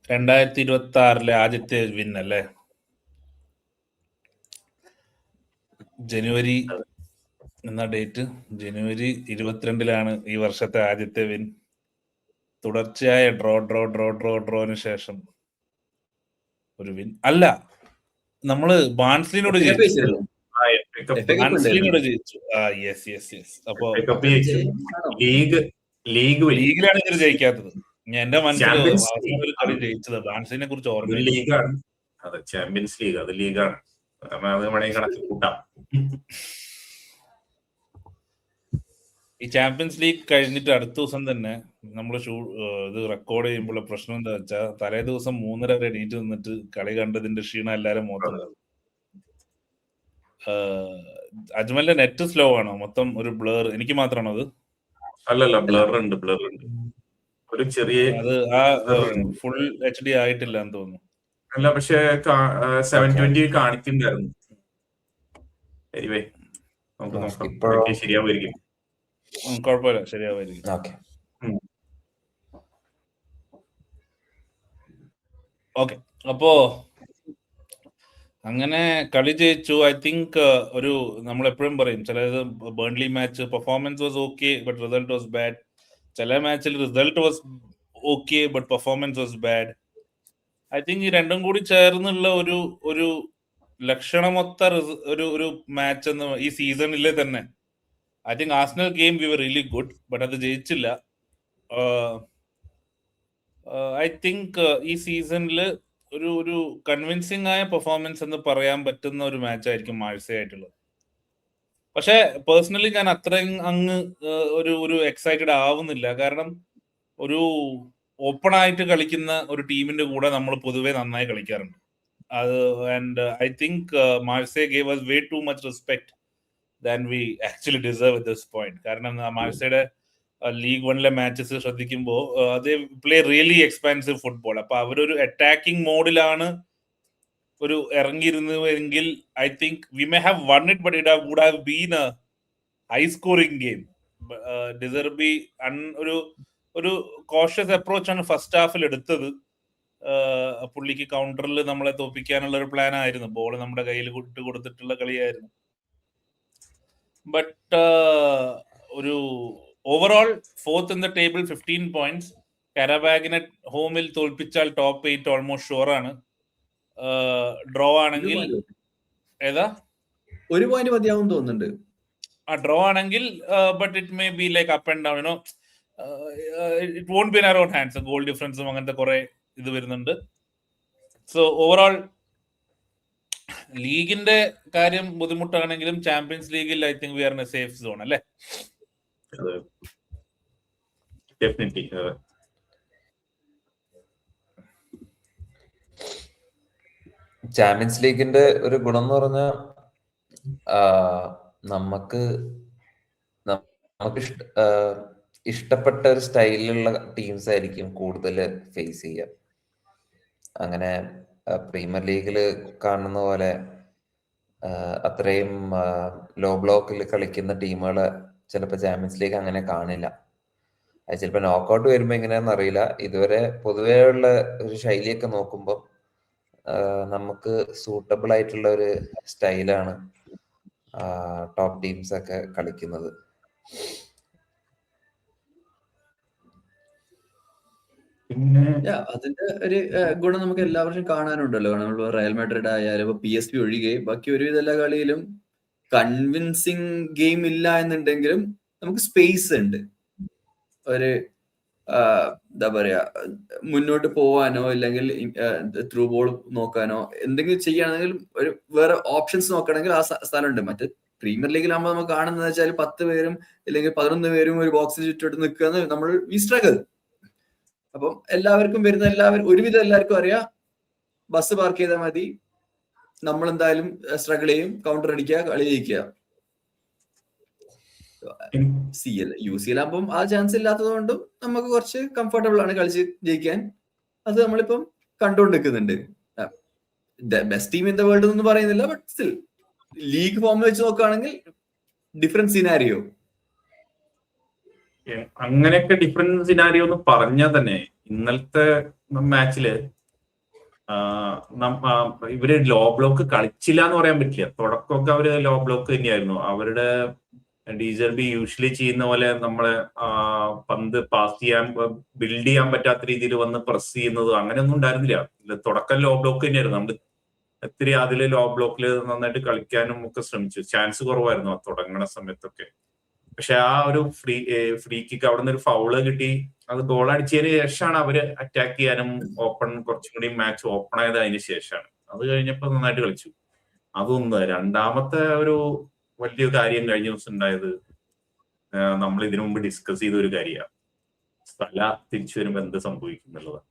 2026 ആദ്യത്തെ വിൻ അല്ലേ? ജനുവരി എന്ന ഡേറ്റ്, ജനുവരി 22 ഈ വർഷത്തെ ആദ്യത്തെ വിൻ. തുടർച്ചയായ ഡ്രോന് ശേഷം ഒരു വിൻ. അല്ല, നമ്മള് ബാൺസ്ലിനോട് ജയിച്ചു. അപ്പൊ ലീഗിലാണ് ഇവർ ജയിക്കാത്തത്. എന്റെ മനസ്സിൽ ഒരു കളി ജയിച്ചത് ബാൺസ്ലിനെ കുറിച്ച് ഓർമ്മ. ലീഗാണ്, അതെ, ചാമ്പ്യൻസ് ലീഗ്, അത് ലീഗാണ്. അത് വേണമെങ്കിൽ കണക്ക് കൂട്ടാം. ഈ ചാമ്പ്യൻസ് ലീഗ് കഴിഞ്ഞിട്ട് അടുത്ത ദിവസം തന്നെ നമ്മൾ ഇത് റെക്കോർഡ് ചെയ്യുമ്പോൾ പ്രശ്നം എന്താ വെച്ചാൽ, തലേ ദിവസം 3:30 വരെ എണീറ്റ് നിന്നിട്ട് കളി കണ്ടതിന്റെ ക്ഷീണം എല്ലാരും മുഖത്തുണ്ടാവും. അജ്മലിന്റെ നെറ്റ് സ്ലോ ആണോ? മൊത്തം ഒരു ബ്ലർ. എനിക്ക് മാത്രമാണോ അത്? അല്ലല്ല, ബ്ലർ ഉണ്ട്. ഒരു ചെറിയ അത് ഫുൾ HD ആയിട്ടില്ല എന്ന് തോന്നുന്നു. അല്ല, പക്ഷെ 720 കാണിക്കുന്നുണ്ടായിരുന്നു. നമുക്ക് നോക്കാം, ശരിയാവുമായിരിക്കും. കുഴപ്പമില്ല, ശരിയാവുമായിരിക്കും. ഓക്കെ, അപ്പോ അങ്ങനെ കളി ജയിച്ചു. ഐ തിങ്ക് ഒരു നമ്മൾ എപ്പോഴും പറയും, ചിലത് Burnley match performance was okay but result was bad. ചില മാച്ചിൽ result was okay but performance was bad. I think ഈ രണ്ടും കൂടി ചേർന്നുള്ള ഒരു ലക്ഷണമൊത്ത ഒരു മാച്ച് എന്ന് ഈ സീസണിലെ തന്നെ. I think Arsenal game we were really good, but അത് ജയിച്ചില്ല. ഐ തിങ്ക് ഈ സീസണിൽ ഒരു കൺവിൻസിംഗ് ആയ പെർഫോമൻസ് എന്ന് പറയാൻ പറ്റുന്ന ഒരു മാച്ച് ആയിരിക്കും മാഴ്സേ ആയിട്ടുള്ളത്. പക്ഷെ പേഴ്സണലി ഞാൻ അത്രയും അങ്ങ് ഒരു എക്സൈറ്റഡ് ആവുന്നില്ല. കാരണം ഒരു ഓപ്പൺ ആയിട്ട് കളിക്കുന്ന ഒരു ടീമിന്റെ കൂടെ നമ്മൾ പൊതുവെ നന്നായി കളിക്കാറുണ്ട്. And I think Marseille gave us way too much respect than we actually deserve at this point. കാരണം മാഴ്സയുടെ ലീഗ് 1 മാച്ചസ് ശ്രദ്ധിക്കുമ്പോൾ they play really expansive football. അപ്പൊ അവരൊരു അറ്റാക്കിംഗ് മോഡിലാണ് ഒരു ഇറങ്ങിയിരുന്നുവെങ്കിൽ I think we may have won it, but it would have been a high scoring game. De Zerbi ഒരു cautious അപ്രോച്ചാണ് ഫസ്റ്റ് ഹാഫിൽ എടുത്തത്. പുള്ളിക്ക് കൗണ്ടറിൽ നമ്മളെ തോപ്പിക്കാനുള്ള ഒരു പ്ലാൻ ആയിരുന്നു. ബോൾ നമ്മുടെ കയ്യിൽ കൊടുത്തിട്ടുള്ള കളിയായിരുന്നു. ബട്ട് ഒരു overall 4th in the table, 15 points. കാരബാഗിനെ ഹോമിൽ തോൽപ്പിച്ചാൽ ടോപ്പ് 8 ഓൾമോസ്റ്റ് ഷുവർ ആണ്. ഡ്രോ ആണെങ്കിൽ ഏതാ ഒരു പോയിന്റ് മതിയാവും തോന്നുന്നുണ്ട്. ഡ്രോ ആണെങ്കിൽ but it may be like up and down, it won't be in our own hands. Goal ഡിഫറൻസും അങ്ങനത്തെ കുറെ ഇത് വരുന്നുണ്ട്. സോ ഓവറോൾ ലീഗിന്റെ കാര്യം ബുദ്ധിമുട്ടാണെങ്കിലും ചാമ്പ്യൻസ് ലീഗിൽ I think we are in a safe zone അല്ലേ? ചാമ്പ്യൻസ് ലീഗിന്റെ ഒരു ഗുണം എന്ന് പറഞ്ഞാൽ നമുക്ക് ഇഷ്ടപ്പെട്ട ഒരു സ്റ്റൈലിലുള്ള ടീംസ് ആയിരിക്കും കൂടുതൽ ഫേസ് ചെയ്യുക. അങ്ങനെ പ്രീമിയർ ലീഗിൽ കാണുന്ന പോലെ അത്രയും ലോ ബ്ലോക്കിൽ കളിക്കുന്ന ടീമുകളെ ചിലപ്പോൾ ചാമ്പ്യൻസ് ലീഗ് അങ്ങനെ കാണില്ല. അത് ചിലപ്പോൾ നോക്കൗട്ട് വരുമ്പോൾ എങ്ങനെയാണെന്ന് അറിയില്ല. ഇതുവരെ പൊതുവേ ഉള്ള ഒരു ശൈലിയൊക്കെ നോക്കുമ്പോൾ നമുക്ക് സൂട്ടബിൾ ആയിട്ടുള്ള ഒരു സ്റ്റൈലാണ് ടോപ്പ് ടീംസ് ഒക്കെ കളിക്കുന്നത്. അതിന്റെ ഒരു ഗുണം നമുക്ക് എല്ലാ വർഷവും കാണാനുണ്ടല്ലോ. നമ്മൾ റയൽ മാഡ്രിഡ് ആയാലും PSV ഒഴികെ ബാക്കി ഒരുവിധ എല്ലാ കളിയിലും കൺവിൻസിങ് ഗെയിം ഇല്ല എന്നുണ്ടെങ്കിലും നമുക്ക് സ്പേസ് ഉണ്ട്. ഒരു എന്താ പറയാ, മുന്നോട്ട് പോവാനോ ഇല്ലെങ്കിൽ ത്രൂ ബോൾ നോക്കാനോ എന്തെങ്കിലും ചെയ്യുകയാണെങ്കിൽ ഒരു വേറെ ഓപ്ഷൻസ് നോക്കണമെങ്കിൽ ആ സ്ഥലമുണ്ട്. മറ്റേ പ്രീമിയർ ലീഗിലാകുമ്പോൾ നമുക്ക് കാണുന്നത് വെച്ചാൽ 10 പേരും അല്ലെങ്കിൽ 11 പേരും ഒരു ബോക്സിന് ചുറ്റോട്ട് നിൽക്കുന്ന നമ്മൾ വി സ്ട്രഗിൾ. അപ്പം എല്ലാവർക്കും ഒരുവിധം എല്ലാവർക്കും അറിയാം, ബസ് പാർക്ക് ചെയ്താൽ മതി, നമ്മൾ എന്തായാലും സ്ട്രഗിൾ ചെയ്യും, കൗണ്ടർ അടിക്കുക, കളി ജയിക്കുക. UCL ആകുമ്പം ആ ചാൻസ് ഇല്ലാത്തത് കൊണ്ടും നമുക്ക് കുറച്ച് കംഫർട്ടബിൾ ആണ് കളിച്ച് ജയിക്കാൻ. അത് നമ്മളിപ്പം കണ്ടുകൊണ്ടിരിക്കുന്നുണ്ട്. Best team in the world എന്ന് പറയുന്നില്ല, ബട്ട് സ്റ്റിൽ ലീഗ് ഫോം വെച്ച് നോക്കുകയാണെങ്കിൽ ഡിഫറെന്റ് സിനാരിയോ. അങ്ങനെയൊക്കെ ഡിഫറെന്റ് സിനാരിയോ എന്ന് പറഞ്ഞാൽ തന്നെ ഇന്നലത്തെ മാച്ചില് ഇവര് ലോ ബ്ലോക്ക് കളിച്ചില്ല എന്ന് പറയാൻ പറ്റില്ല. തുടക്കമൊക്കെ അവര് ലോ ബ്ലോക്ക് തന്നെയായിരുന്നു. അവരുടെ ഡീസർബി യൂഷ്വലി ചെയ്യുന്ന പോലെ നമ്മളെ പന്ത് പാസ് ചെയ്യാൻ ബിൽഡ് ചെയ്യാൻ പറ്റാത്ത രീതിയിൽ വന്ന് പ്രസ് ചെയ്യുന്നത് അങ്ങനെയൊന്നും ഉണ്ടായിരുന്നില്ല. തുടക്കം ലോ ബ്ലോക്ക് തന്നെയായിരുന്നു. നമ്മൾ ഒത്തിരി അതില് ലോ ബ്ലോക്കിൽ നന്നായിട്ട് കളിക്കാനും ഒക്കെ ശ്രമിച്ചു. ചാൻസ് കുറവായിരുന്നു ആ തുടങ്ങണ സമയത്തൊക്കെ. പക്ഷെ ആ ഒരു ഫ്രീ കിക്ക് അവിടെ നിന്ന് ഒരു ഫൗള് കിട്ടി, അത് ഗോൾ അടിച്ചതിന് ശേഷമാണ് അവര് അറ്റാക്ക് ചെയ്യാനും കുറച്ചും കൂടി മാച്ച് ഓപ്പൺ ആയത് അതിന് ശേഷമാണ്. അത് കഴിഞ്ഞപ്പോ നന്നായിട്ട് കളിച്ചു. അതൊന്ന്. രണ്ടാമത്തെ ഒരു വലിയ കാര്യം കഴിഞ്ഞ ദിവസം ഉണ്ടായത്, നമ്മൾ ഇതിനു മുമ്പ് ഡിസ്കസ് ചെയ്ത ഒരു കാര്യമാണ്, സല തിരിച്ചു വരുമ്പോ എന്ത് സംഭവിക്കും എന്നുള്ളതാണ്.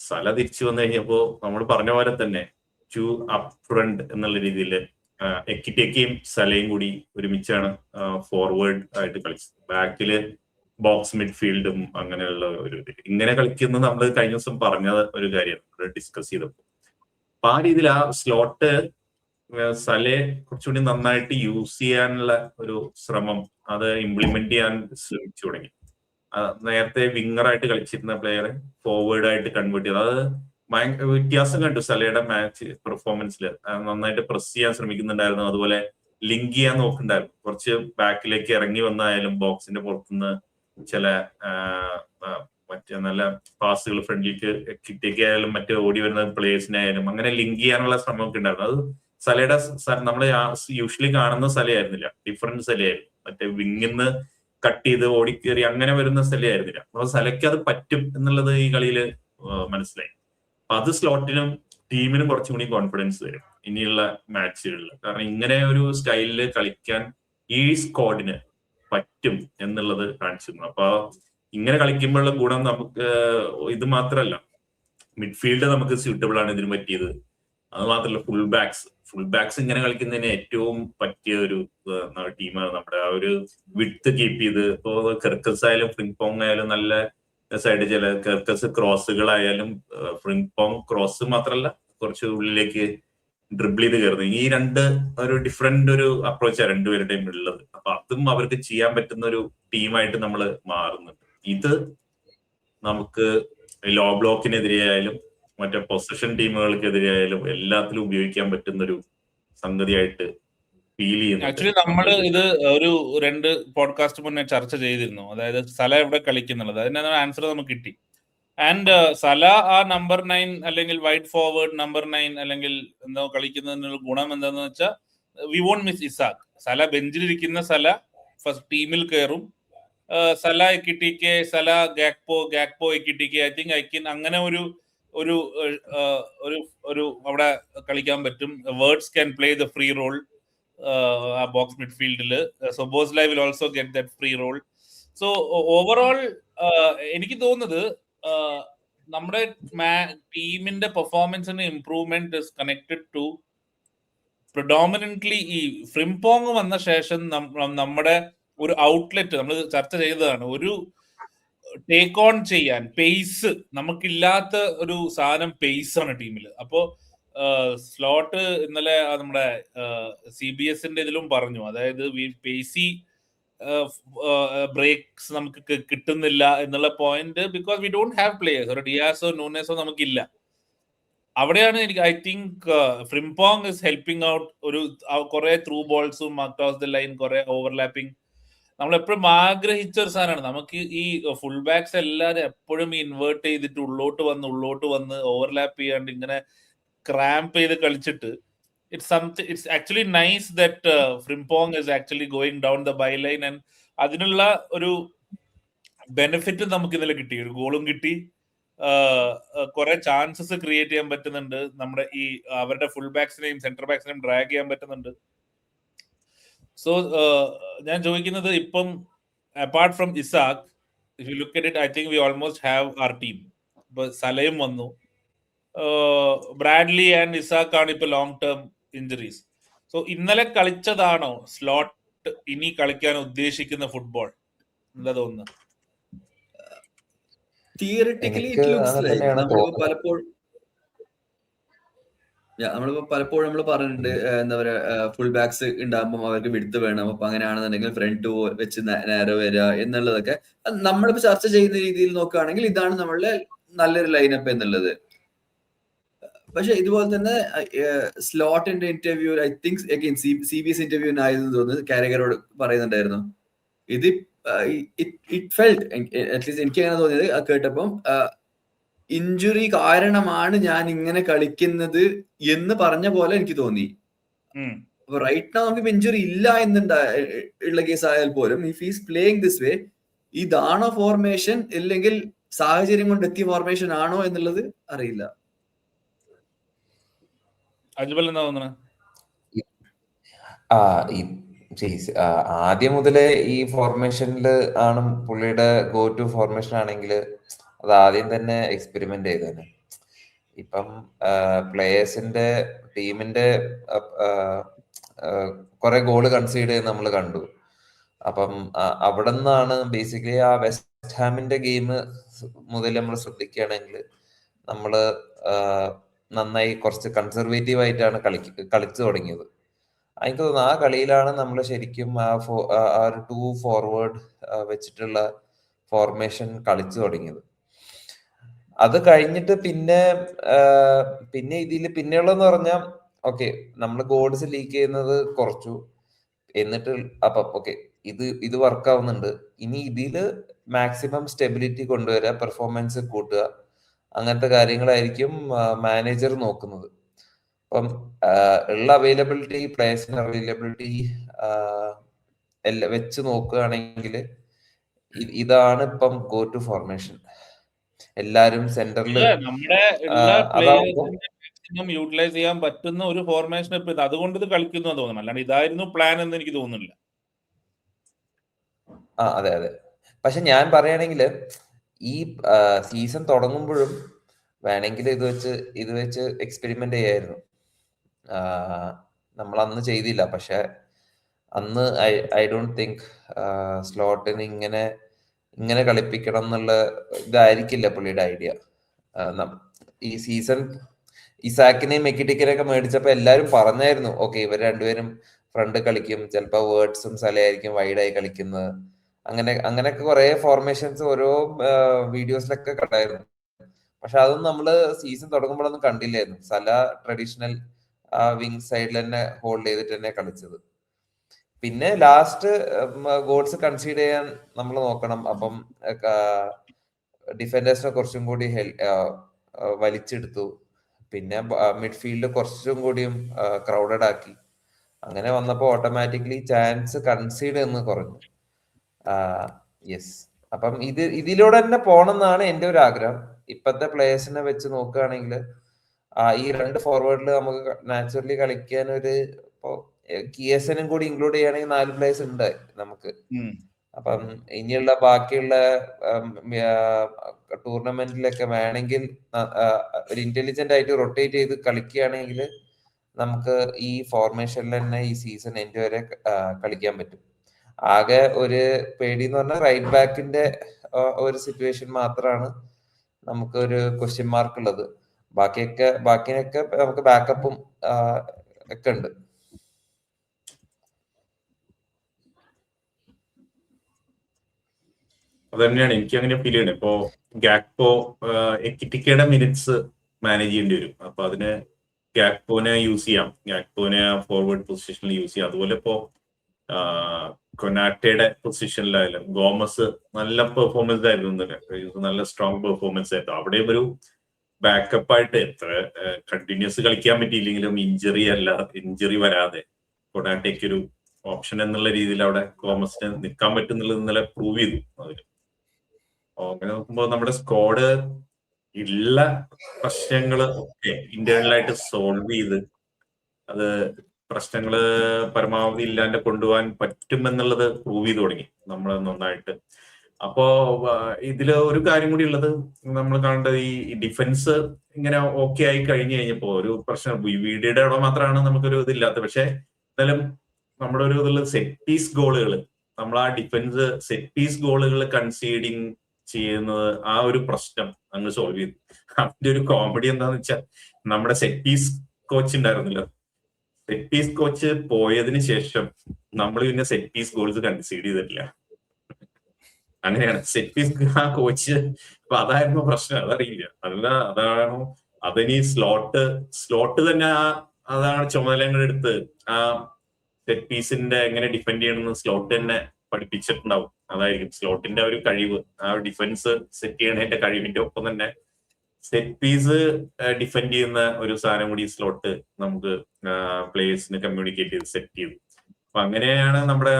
സല തിരിച്ചു വന്നു കഴിഞ്ഞപ്പോ നമ്മൾ പറഞ്ഞ പോലെ തന്നെ ടു അപ്പ് ഫ്രണ്ട് എന്നുള്ള രീതിയിൽ എക്കിറ്റേക്കയും സലയും കൂടി ഒരുമിച്ചാണ് ഫോർവേഡ് ആയിട്ട് കളിച്ചത്. ബാക്കില് ബോക്സ് മിഡ്ഫീൽഡും അങ്ങനെയുള്ള ഒരു ഇങ്ങനെ കളിക്കുന്നത് നമ്മൾ കഴിഞ്ഞ ദിവസം പറഞ്ഞ ഒരു കാര്യമാണ് ഡിസ്കസ് ചെയ്തപ്പോൾ. അപ്പൊ ആ രീതിയിൽ ആ സ്ലോട്ട് സലയെ കുറച്ചുകൂടി നന്നായിട്ട് യൂസ് ചെയ്യാനുള്ള ഒരു ശ്രമം അത് ഇംപ്ലിമെന്റ് ചെയ്യാൻ ശ്രമിച്ചു തുടങ്ങി. നേരത്തെ വിങ്ങറായിട്ട് കളിച്ചിരുന്ന പ്ലെയറെ ഫോർവേഡ് ആയിട്ട് കൺവേർട്ട് ചെയ്ത് അത് വ്യത്യാസം കണ്ടു സലയുടെ മാച്ച് പെർഫോമൻസിൽ. നന്നായിട്ട് പ്രസ് ചെയ്യാൻ ശ്രമിക്കുന്നുണ്ടായിരുന്നു, അതുപോലെ ലിങ്ക് ചെയ്യാൻ നോക്കുന്നുണ്ടായിരുന്നു. കുറച്ച് ബാക്കിലേക്ക് ഇറങ്ങി വന്നായാലും ബോക്സിന്റെ പുറത്തുനിന്ന് ചില മറ്റേ നല്ല പാസുകൾ ഫ്രണ്ടിലേക്ക് കിട്ടേക്ക് ആയാലും മറ്റേ ഓടി വരുന്ന പ്ലേയേഴ്സിനായാലും അങ്ങനെ ലിങ്ക് ചെയ്യാനുള്ള ശ്രമമൊക്കെ ഉണ്ടായിരുന്നു. അത് സലയുടെ നമ്മൾ യൂഷ്വലി കാണുന്ന സലയായിരുന്നില്ല, ഡിഫറൻറ്റ് സലയായിരുന്നു. മറ്റേ വിങ്ങിന്ന് കട്ട് ചെയ്ത് ഓടിക്കേറി അങ്ങനെ വരുന്ന സലയായിരുന്നില്ല. അപ്പൊ സലയ്ക്ക് അത് പറ്റും എന്നുള്ളത് ഈ കളിയില് മനസ്സിലായി. അപ്പൊ അത് സ്ലോട്ടിനും ടീമിനും കുറച്ചും കൂടി കോൺഫിഡൻസ് തരും ഇനിയുള്ള മാച്ചുകളിൽ. കാരണം ഇങ്ങനെ ഒരു സ്റ്റൈലില് കളിക്കാൻ ഈ സ്ക്വാഡിന് പറ്റും എന്നുള്ളത് കാണിച്ചു. അപ്പൊ ഇങ്ങനെ കളിക്കുമ്പോഴുള്ള ഗുണം നമുക്ക് ഇത് മാത്രമല്ല, മിഡ്ഫീൽഡ് നമുക്ക് സ്യൂട്ടബിൾ ആണ് ഇതിന് പറ്റിയത്. അത് മാത്രമല്ല ഫുൾ ബാക്സ് ഇങ്ങനെ കളിക്കുന്നതിന് ഏറ്റവും പറ്റിയ ഒരു ടീമാണ് നമ്മുടെ. ആ ഒരു വിഡ്ത്ത് കീപ്പ് ചെയ്ത് ഇപ്പോ കെർക്കസ് ആയാലും ഫ്രിംഗ്പോങ് ആയാലും നല്ല സൈഡ് ചില കെർക്കസ് ക്രോസുകളായാലും ഫ്രിംഗ്പോങ് ക്രോസ് മാത്രമല്ല കുറച്ച് ഉള്ളിലേക്ക് ഡ്രിബിൾ ചെയ്ത് കയറുന്നു. ഈ ഒരു ഡിഫറെന്റ് ഒരു അപ്രോച്ചാണ് രണ്ടുപേരുടെയും ഉള്ളത്. അപ്പൊ അതും അവർക്ക് ചെയ്യാൻ പറ്റുന്ന ഒരു ടീമായിട്ട് നമ്മൾ മാറുന്നുണ്ട്. ഇത് നമുക്ക് ലോ ബ്ലോക്കിനെതിരെയായാലും മറ്റേ പൊസിഷൻ ടീമുകൾക്കെതിരെയായാലും എല്ലാത്തിലും ഉപയോഗിക്കാൻ പറ്റുന്ന ഒരു സംഗതിയായിട്ട് ഫീൽ ചെയ്യുന്നു. ആക്ച്വലി നമ്മൾ ഇത് ഒരു 2 പോഡ്കാസ്റ്റ് മുന്നേ ചർച്ച ചെയ്തിരുന്നു. അതായത് സല എവിടെ കളിക്കുന്നുള്ളത്, അതിന് ആൻസർ നമുക്ക് കിട്ടി. ആൻഡ് സല ആ നമ്പർ 9 അല്ലെങ്കിൽ വൈഡ് ഫോർവേഡ് നമ്പർ 9 അല്ലെങ്കിൽ എന്തോ കളിക്കുന്നതിനുള്ള ഗുണം എന്താന്ന് വെച്ചാൽ വി വോണ്ട് മിസ് ഇസാക്ക്. സല ബെഞ്ചിലിരിക്കുന്ന സല ഫസ്റ്റ് ടീമിൽ കയറും. Salah Ekitike, Salah Gakpo Ekitike, I think അങ്ങനെ ഒരു അവിടെ കളിക്കാൻ പറ്റും. Wirtz can play the free role ആ ബോക്സ് മിഡ്ഫീൽഡിൽ. So Szoboszlai will also get that free role. So overall എനിക്ക് തോന്നുന്നത് നമ്മുടെ ടീമിന്റെ പെർഫോമൻസിന് improvement is connected to predominantly ഈ ഫ്രിംപോങ് വന്ന ശേഷം നമ്മുടെ ഒരു ഔട്ട്ലെറ്റ് നമ്മൾ ചർച്ച ചെയ്തതാണ്. ഒരു ടേക്ക് ഓൺ ചെയ്യാൻ പേസ് നമുക്കില്ലാത്ത ഒരു സാധനം പേസ് ആണ് ടീമിൽ. അപ്പോ സ്ലോട്ട് ഇന്നലെ നമ്മുടെ CBSന്റെ ഇതിലും പറഞ്ഞു, അതായത് പേസി ബ്രേക്സ് നമുക്ക് കിട്ടുന്നില്ല എന്നുള്ള point. Because we don't have players. ഒരു ഡിയാസോ നൂനേസോ നമുക്കില്ല. അവിടെയാണ് എനിക്ക് I think Frimpong is helping out. കുറെ ത്രൂ ബോൾസും അക്രോസ് ദ ലൈൻ, കുറെ ഓവർലാപ്പിംഗ് നമ്മളെപ്പോഴും ആഗ്രഹിച്ച ഒരു സാധനമാണ്. നമുക്ക് ഈ ഫുൾ ബാക്സ് എല്ലാവരും എപ്പോഴും ഇൻവേർട്ട് ചെയ്തിട്ട് ഉള്ളോട്ട് വന്ന് ഓവർലാപ്പ് ചെയ്യാണ്ട് ഇങ്ങനെ ക്രാമ്പ് ചെയ്ത് കളിച്ചിട്ട് it's actually nice that Frimpong is actually going down the byline, and അതിനുള്ള ഒരു ബെനിഫിറ്റ് നമുക്ക് ഇന്നലെ കിട്ടി. ഒരു ഗോളും കിട്ടി, കുറെ ചാൻസസ് ക്രിയേറ്റ് ചെയ്യാൻ പറ്റുന്നുണ്ട്. നമ്മുടെ ഈ അവരുടെ ഫുൾ ബാക്സിനെയും സെന്റർ ബാക്സിനെയും ഡ്രാഗ് ചെയ്യാൻ പറ്റുന്നുണ്ട്. സോ ഞാൻ ചോദിക്കുന്നത്, ഇപ്പം apart from Isak, if you look at it, I think we almost have our team. ഇപ്പൊ സലയും വന്നു, ബ്രാഡ്ലി ആൻഡ് ഇസാക്ക് ആണ് ഇപ്പൊ ലോങ് ടേം ഇഞ്ചുറീസ്. സോ ഇന്നലെ കളിച്ചതാണോ സ്ലോട്ട് ഇനി കളിക്കാൻ ഉദ്ദേശിക്കുന്ന ഫുട്ബോൾ? എന്താ തോന്നുന്നു? തിയറിറ്റിക്കലി ഇറ്റ് ലുക്സ് ലൈക്ക് നമ്മളിപ്പോ പലപ്പോഴും നമ്മൾ പറഞ്ഞിട്ടുണ്ട്, എന്താ പറയാ, ഫുൾ ബാക്സ് ഉണ്ടാകുമ്പോൾ അവർക്ക് വിടുത്ത് വേണം. അപ്പൊ അങ്ങനെയാണെന്നുണ്ടെങ്കിൽ ഫ്രണ്ട് വെച്ച് നേരെ വരിക എന്നുള്ളതൊക്കെ നമ്മളിപ്പോ ചർച്ച ചെയ്യുന്ന രീതിയിൽ നോക്കുകയാണെങ്കിൽ ഇതാണ് നമ്മളുടെ നല്ലൊരു ലൈനപ്പ് എന്നുള്ളത്. പക്ഷെ ഇതുപോലെ തന്നെ സ്ലോട്ടിന്റെ interview I think again CBS interview ആയിരുന്നു തോന്നുന്നു, കാരഗറോട് പറയുന്നുണ്ടായിരുന്നു ഇത്. ഇറ്റ് ഫെൽറ്റ് അറ്റ്ലീസ്റ്റ് എനിക്ക് അങ്ങനെ തോന്നിയത് കേട്ടപ്പം ഇഞ്ചുറി കാരണമാണ് ഞാൻ ഇങ്ങനെ കളിക്കുന്നത് എന്ന് പറഞ്ഞ പോലെ എനിക്ക് തോന്നി. അപ്പൊ റൈറ്റ് നൗ നമുക്ക് ഇഞ്ചുറി ഇല്ല ഉള്ള കേസ് ആയാൽ പോലും if is playing this way, ഇതാണോ ഫോർമേഷൻ ഇല്ലെങ്കിൽ സാഹചര്യം കൊണ്ട് എത്തിയ ഫോർമേഷൻ ആണോ എന്നുള്ളത് അറിയില്ല. അജ്മൽ എന്താ തോന്നുന്നത്? ആദ്യം മുതലേ ഈ ഫോർമേഷനിൽ ആണ് പുള്ളിയുടെ ഗോ ടു ഫോർമേഷൻ ആണെങ്കിൽ അത് ആദ്യം തന്നെ എക്സ്പെരിമെന്റ് ചെയ്തേനെ. ഇപ്പം പ്ലേയേഴ്സിന്റെ ടീമിന്റെ കുറെ ഗോള് കൺസീഡ് ചെയ്ത് നമ്മൾ കണ്ടു. അപ്പം അവിടെ നിന്നാണ് ബേസിക്കലി ആ വെസ്റ്റ് ഹാമിന്റെ ഗെയിം മുതൽ നമ്മൾ ശ്രദ്ധിക്കുകയാണെങ്കിൽ നമ്മള് നന്നായി കുറച്ച് കൺസർവേറ്റീവ് ആയിട്ടാണ് കളിച്ചു തുടങ്ങിയത്. എനിക്ക് തോന്നുന്നു ആ കളിയിലാണ് നമ്മൾ ശരിക്കും ആ ഒരു 2 ഫോർവേഡ് വെച്ചിട്ടുള്ള ഫോർമേഷൻ കളിച്ചു തുടങ്ങിയത്. അത് കഴിഞ്ഞിട്ട് പിന്നെ ഇതിൽ പിന്നെയുള്ളതെന്ന് പറഞ്ഞാൽ ഓക്കെ നമ്മൾ ഗോൾസ് ലീക്ക് ചെയ്യുന്നത് കുറച്ചു, എന്നിട്ട് അപ്പം ഓക്കെ ഇത് വർക്ക് ആവുന്നുണ്ട്, ഇനി ഇതില് മാക്സിമം സ്റ്റെബിലിറ്റി കൊണ്ടുവരിക, പെർഫോമൻസ് കൂട്ടുക, അങ്ങനത്തെ കാര്യങ്ങളായിരിക്കും മാനേജർ നോക്കുന്നത്. അപ്പം ഉള്ള അവൈലബിലിറ്റി, പ്ലേയേഴ്സിന്റെ അവൈലബിലിറ്റി എല്ലാം വെച്ച് നോക്കുകയാണെങ്കിൽ ഇതാണ് ഇപ്പം ഗോ ടു ഫോർമേഷൻ. എല്ലാരും സെന്ററിൽ യൂട്ടിലൈസ് ചെയ്യാൻ പറ്റുന്ന ഒരു ഫോർമേഷൻ ഇപ്പൊ ഇത്, അതുകൊണ്ട് ഇത് കളിക്കുന്നു തോന്നുന്നു, അല്ലാണ്ട് ഇതായിരുന്നു പ്ലാൻ എന്ന് എനിക്ക് തോന്നുന്നില്ല. അതെ. പക്ഷെ ഞാൻ പറയുകയാണെങ്കിൽ ഈ സീസൺ തുടങ്ങുമ്പോഴും വേണമെങ്കിൽ ഇത് വെച്ച് എക്സ്പെരിമെന്റ് ചെയ്യായിരുന്നു. നമ്മൾ അന്ന് ചെയ്തില്ല, പക്ഷെ അന്ന് ഐ ഡോണ്ട് തിങ്ക് സ്ലോട്ടിന് ഇങ്ങനെ കളിപ്പിക്കണം എന്നുള്ള ഇതായിരിക്കില്ല പുള്ളിയുടെ ഐഡിയ. ഈ സീസൺ ഇസാക്കിനെയും മെക്കിറ്റിക്കിനെയൊക്കെ മേടിച്ചപ്പോ എല്ലാരും പറഞ്ഞായിരുന്നു ഓക്കെ ഇവർ രണ്ടുപേരും ഫ്രണ്ട് കളിക്കും, ചിലപ്പോ വേർഡ്സും സലയായിരിക്കും വൈഡായി കളിക്കുന്നത്, അങ്ങനെയൊക്കെ കുറെ ഫോർമേഷൻസ് ഓരോ വീഡിയോസിലൊക്കെ കണ്ടായിരുന്നു. പക്ഷെ അതൊന്നും നമ്മള് സീസൺ തുടങ്ങുമ്പോഴൊന്നും കണ്ടില്ലായിരുന്നു. സല ട്രഡീഷണൽ വിങ് സൈഡിൽ തന്നെ ഹോൾഡ് ചെയ്തിട്ട് തന്നെ കളിച്ചത്. പിന്നെ ലാസ്റ്റ് ഗോൾസ് കൺസീഡ് ചെയ്യാൻ നമ്മൾ നോക്കണം. അപ്പം ഡിഫൻഡേഴ്സിനെ കുറച്ചും കൂടി വലിച്ചെടുത്തു. പിന്നെ മിഡ്ഫീൽഡ് കുറച്ചും കൂടിയും ക്രൗഡഡ് ആക്കി. അങ്ങനെ വന്നപ്പോൾ ഓട്ടോമാറ്റിക്കലി ചാൻസ് കൺസീഡ് എന്ന് കുറഞ്ഞു. യെസ്, അപ്പം ഇതിലൂടെ തന്നെ പോണം എന്നാണ് എൻ്റെ ഒരു ആഗ്രഹം. ഇപ്പത്തെ പ്ലേയേഴ്സിനെ വെച്ച് നോക്കുകയാണെങ്കിൽ ഈ 2 ഫോർവേഡിൽ നമുക്ക് നാച്ചുറലി കളിക്കാൻ ഇപ്പോ കിയസനും കൂടി ഇൻക്ലൂഡ് ചെയ്യുകയാണെങ്കിൽ 4 പ്ലേയേഴ്സ് ഉണ്ട് നമുക്ക്. അപ്പം ഇനിയുള്ള ബാക്കിയുള്ള ടൂർണമെന്റിലൊക്കെ വേണമെങ്കിൽ ഒരു ഇന്റലിജന്റ് ആയിട്ട് റൊട്ടേറ്റ് ചെയ്ത് കളിക്കുകയാണെങ്കിൽ നമുക്ക് ഈ ഫോർമേഷനിൽ തന്നെ ഈ സീസൺ എൻഡ് വരെ കളിക്കാൻ പറ്റും. ആകെ ഒരു പേടി എന്ന് പറഞ്ഞാൽ റൈറ്റ് ബാക്കിന്റെ ഒരു സിറ്റുവേഷൻ മാത്രമാണ് നമുക്ക് ഒരു ക്വസ്റ്റ്യൻ മാർക്ക് ഉള്ളത്. ബാക്കിയൊക്കെ നമുക്ക് ബാക്കപ്പും ഒക്കെ ഉണ്ട്. അത് തന്നെയാണ് എനിക്ക് അങ്ങനെ ഫീൽ ചെയ്യണത്. ഇപ്പോ ഗാക്പോ എക്കിറ്റിക്കയുടെ മിനിറ്റ്സ് മാനേജ് ചെയ്യേണ്ടി വരും. അപ്പൊ അതിന് ഗാക്പോനെ യൂസ് ചെയ്യാം, ഗാക്പോനെ ഫോർവേഡ് പൊസിഷനിൽ യൂസ് ചെയ്യാം. അതുപോലെ ഇപ്പോ കൊനാറ്റയുടെ പൊസിഷനിലായാലും ഗോമസ് നല്ല പെർഫോമൻസ് ആയിരുന്നു, നല്ല സ്ട്രോങ് പെർഫോമൻസ് ആയിരുന്നു. അവിടെയും ഒരു ബാക്കപ്പായിട്ട് എത്ര കണ്ടിന്യൂസ് കളിക്കാൻ പറ്റിയില്ലെങ്കിലും ഇഞ്ചറി വരാതെ കൊനാറ്റയ്ക്ക് ഒരു ഓപ്ഷൻ എന്നുള്ള രീതിയിൽ അവിടെ ഗോമസിന് നിൽക്കാൻ പറ്റുന്നുള്ളത് ഇന്നലെ പ്രൂവ് ചെയ്തു അതിന്. അങ്ങനെ നോക്കുമ്പോൾ നമ്മുടെ സ്ക്വാഡ് ഉള്ള പ്രശ്നങ്ങള് ഒക്കെ ഇന്റേണലായിട്ട് സോൾവ് ചെയ്ത് അത് പ്രശ്നങ്ങള് പരമാവധി ഇല്ലാണ്ട് കൊണ്ടുപോകാൻ പറ്റുമെന്നുള്ളത് പ്രൂവ് ചെയ്ത് തുടങ്ങി നമ്മൾ നന്നായിട്ട്. അപ്പോ ഇതില് ഒരു കാര്യം കൂടി ഉള്ളത്, നമ്മൾ കാണേണ്ടത് ഈ ഡിഫൻസ് ഇങ്ങനെ ഓക്കെ ആയി കഴിഞ്ഞു കഴിഞ്ഞപ്പോ ഒരു പ്രശ്നം വീഡിയോയുടെ അവിടെ മാത്രമാണ് നമുക്കൊരു ഇതില്ലാത്തത്. പക്ഷെ എന്നാലും നമ്മുടെ ഒരു ഇതിൽ സെറ്റ് പീസ് ഗോളുകൾ, നമ്മൾ ആ ഡിഫൻസ് സെറ്റ് പീസ് ഗോളുകൾ കൺസീഡിങ് ചെയ്യുന്നത് ആ ഒരു പ്രശ്നം അങ്ങ് സോൾവ് ചെയ്തു. അതിന്റെ ഒരു കോമഡി എന്താന്ന് വെച്ചാൽ നമ്മുടെ സെറ്റ് പീസ് കോച്ച് ഉണ്ടായിരുന്നല്ലോ, സെറ്റ് പീസ് കോച്ച് പോയതിനു ശേഷം നമ്മൾ പിന്നെ സെറ്റ് പീസ് ഗോൾസ് കൺസീഡ് ചെയ്തിട്ടില്ല. അങ്ങനെയാണ് സെറ്റ് പീസ് ആ കോച്ച്. അപ്പൊ അതായിരുന്നു പ്രശ്നം, അതറിയില്ല. അതാണോ അതിനി സ്ലോട്ട് തന്നെ അതാണ് ചുമതലകളെടുത്ത് ആ സെറ്റ് പീസിന്റെ എങ്ങനെ ഡിഫെൻഡ് ചെയ്യണമെന്ന് സ്ലോട്ട് തന്നെ പഠിപ്പിച്ചിട്ടുണ്ടാവും. അതായിരിക്കും സ്ലോട്ടിന്റെ ഒരു കഴിവ്. ആ ഡിഫൻസ് സെറ്റ് ചെയ്യണതിന്റെ കഴിവിന്റെ ഒപ്പം തന്നെ സെറ്റ് പീസ് ഡിഫെൻഡ് ചെയ്യുന്ന ഒരു സാധനം കൂടി സ്ലോട്ട് നമുക്ക് പ്ലേയേഴ്സിന് കമ്മ്യൂണിക്കേറ്റ് ചെയ്ത് സെറ്റ് ചെയ്തു. അപ്പൊ അങ്ങനെയാണ് നമ്മുടെ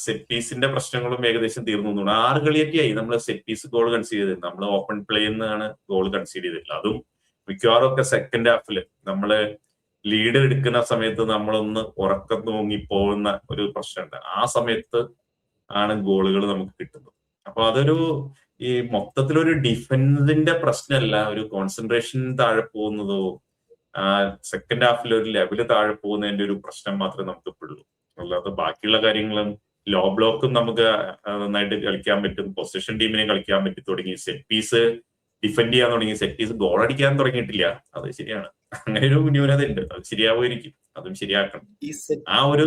സെറ്റ് പീസിന്റെ പ്രശ്നങ്ങളും ഏകദേശം തീർന്നു തോന്നുന്നു. 6 കളിയൊക്കെയായി നമ്മൾ സെറ്റ് പീസ് ഗോൾ കൺസീഡ് ചെയ്തത്. നമ്മൾ ഓപ്പൺ പ്ലേ എന്നാണ് ഗോൾ കൺസീഡ് ചെയ്തിട്ടില്ല. അതും മിക്കവാറും ഒക്കെ സെക്കൻഡ് ഹാഫില് നമ്മള് ലീഡ് എടുക്കുന്ന സമയത്ത് നമ്മളൊന്ന് ഉറക്കം തൂങ്ങി പോകുന്ന ഒരു പ്രശ്നമുണ്ട്. ആ സമയത്ത് ആണ് ഗോളുകൾ നമുക്ക് കിട്ടുന്നത്. അപ്പൊ അതൊരു ഈ മൊത്തത്തിലൊരു ഡിഫൻസിന്റെ പ്രശ്നമല്ല, ഒരു കോൺസെൻട്രേഷൻ താഴെ പോകുന്നതോ സെക്കൻഡ് ഹാഫിൽ ഒരു ലെവല് താഴെ പോകുന്നതിന്റെ ഒരു പ്രശ്നം മാത്രമേ നമുക്ക് ഇപ്പോഴുള്ളൂ. അല്ലാതെ ബാക്കിയുള്ള കാര്യങ്ങളും ലോ ബ്ലോക്കും നമുക്ക് നന്നായിട്ട് കളിക്കാൻ പറ്റും, പൊസിഷൻ ടീമിനെ കളിക്കാൻ പറ്റി തുടങ്ങി, സെറ്റ് പീസ് ഡിഫെൻഡ് ചെയ്യാൻ തുടങ്ങി, സെറ്റ് പീസ് ഗോൾ അടിക്കാൻ തുടങ്ങിയിട്ടില്ല. അത് ശരിയാണ്, അങ്ങനെ ഒരു ന്യൂനത ഉണ്ട്. അത് ശരിയാവുമായിരിക്കും, അതും ശരിയാക്കണം. ആ ഒരു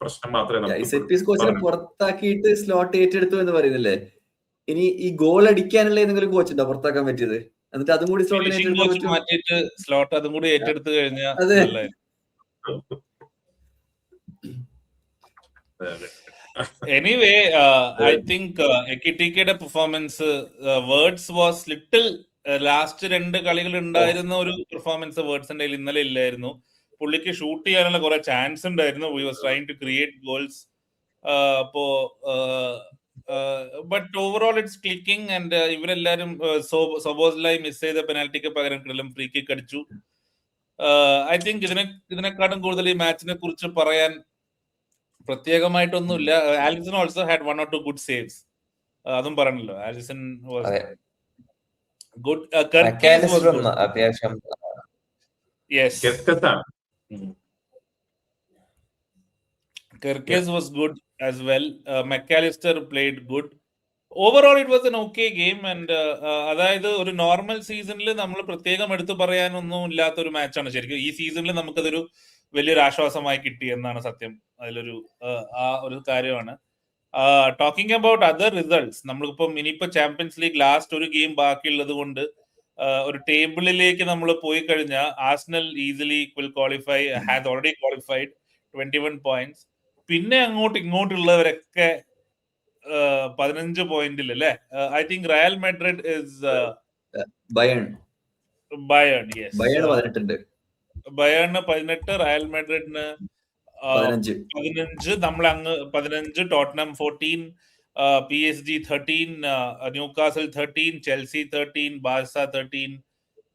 പ്രശ്നം മാത്രമേ സെറ്റ് പീസ് കോച്ചിനെ പുറത്താക്കിയിട്ട് സ്ലോട്ട് ഏറ്റെടുത്തു എന്ന് പറയുന്നില്ലേ. ഇനി ഈ ഗോൾ അടിക്കാനുള്ള ഏതെങ്കിലും കോച്ച് ഉണ്ടോ പുറത്താക്കാൻ പറ്റിയത്? എന്നിട്ട് അതും കൂടി സ്ലോട്ട് അതും കൂടി ഏറ്റെടുത്തു കഴിഞ്ഞാൽ എനിവേ ഐ തിങ്ക് എക്കിറ്റിക്കയുടെ performance Wirtz was little last 2 കളികൾ ഉണ്ടായിരുന്ന ഒരു പെർഫോമൻസ് വേർഡ്സിന്റെ ഇന്നലെ ഇല്ലായിരുന്നു. പുള്ളിക്ക് ഷൂട്ട് ചെയ്യാനുള്ള കുറെ ചാൻസ് ഉണ്ടായിരുന്നു. We was trying to create goals. അപ്പോ but overall it's clicking. And ഇവരെല്ലാരും സോബോസ്ലായി മിസ് ചെയ്ത പെനാൽറ്റിക്ക് പകരം കിടലും ഫ്രീ കിക്ക് അടിച്ചു. ഐ തിങ്ക് ഇതിനെക്കാട്ടും കൂടുതൽ ഈ മാച്ചിനെ കുറിച്ച് പറയാൻ പ്രത്യേകമായിട്ടൊന്നുമില്ല. Alisson also had 1 or 2 good saves. അതും പറഞ്ഞല്ലോ, ആലിസൺ വാസ് ഗുഡ്. അത്യാവശ്യം Kerkez was good as well. McAllister played good. Overall it was an okay game. And അതായത് ഒരു നോർമൽ സീസണിൽ നമ്മൾ പ്രത്യേകം എടുത്തു പറയാനൊന്നും ഇല്ലാത്ത ഒരു മാച്ചാണ് ശരിക്കും. ഈ സീസണിൽ നമുക്കതൊരു വലിയൊരു ആശ്വാസമായി കിട്ടി എന്നാണ് സത്യം. അതിലൊരു ആ ഒരു കാര്യമാണ്. ടോക്കിംഗ് അബൌട്ട് അതർ റിസൾട്ട്സ്, നമ്മളിപ്പം ഇനിയിപ്പോ ചാമ്പ്യൻസ് ലീഗ് ലാസ്റ്റ് ഒരു ഗെയിം ബാക്കിയുള്ളത് കൊണ്ട് ഒരു ടേബിളിലേക്ക് നമ്മൾ പോയി കഴിഞ്ഞാൽ Arsenal easily will qualify, has already qualified 21 points. പിന്നെ ഇങ്ങോട്ടുള്ളവരൊക്കെ 15 പോയിന്റിൽ അല്ലേ. I think Real Madrid is Bayern. Yes, ബയേണിന് 18, റയൽ മാഡ്രിഡിന് 15, നമ്മൾ അങ്ങ് 15, Tottenham 14, PSG 13, Newcastle 13, Chelsea 13, Barca 13,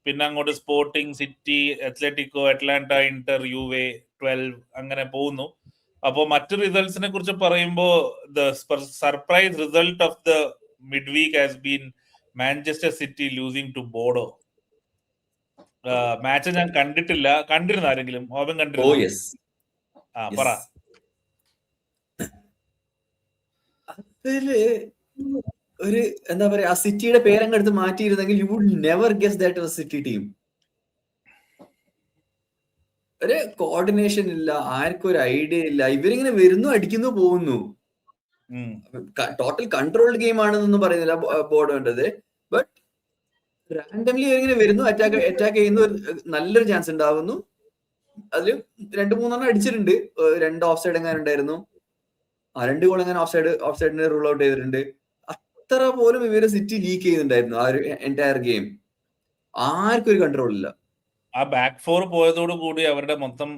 പിന്നെ അങ്ങോട്ട് Sporting, City, Atletico, Atalanta, Inter, Juve 12, അങ്ങനെ പോകുന്നു. അപ്പോൾ മറ്റു റിസൾട്ട്സിനെ കുറിച്ച് പറയുമ്പോൾ the surprise result of the midweek has been Manchester City losing to Bodo. Match ഞാൻ കണ്ടിട്ടില്ല. കണ്ടിരുന്നു ആരെങ്കിലും? ഓവൻ കണ്ടിരുന്നു? പറ. അതില് ഒരു എന്താ പറയാ, ആ സിറ്റിയുടെ പേരങ്ങ് എടുത്ത് മാറ്റിയിരുന്നെങ്കിൽ you would never guess that was City team. ഒരു കോർഡിനേഷൻ ഇല്ല, ആർക്കും ഒരു ഐഡിയ ഇല്ല. ഇവരിങ്ങനെ വരുന്നു, അടിക്കുന്നു, പോകുന്നു. ടോട്ടൽ കൺട്രോൾഡ് ഗെയിം ആണെന്നൊന്നും പറയുന്നില്ല ബോർഡ് വേണ്ടത്. ബട്ട് റാൻഡംലി ഇവരിങ്ങനെ വരുന്നു, അറ്റാക്ക് ചെയ്യുന്നു, നല്ലൊരു ചാൻസ് ഉണ്ടാവുന്നു. അതിൽ 2-3 അടിച്ചിട്ടുണ്ട്. 2 ഓഫ് സൈഡ് എങ്ങനെ ഉണ്ടായിരുന്നു, 2 ഗോൾ എങ്ങനെ ഓഫ് സൈഡിനെ റൂൾ ഔട്ട് ചെയ്തിട്ടുണ്ട്. അത്ര പോലും ഇവര് സിറ്റി ലീക്ക് ചെയ്യുന്നുണ്ടായിരുന്നു ആ ഒരു എൻറ്റയർ ഗെയിം. ആർക്കും ഒരു കൺട്രോൾ ഇല്ല. ആ ബാക്ക് 4 പോയതോടു കൂടി അവരുടെ മൊത്തം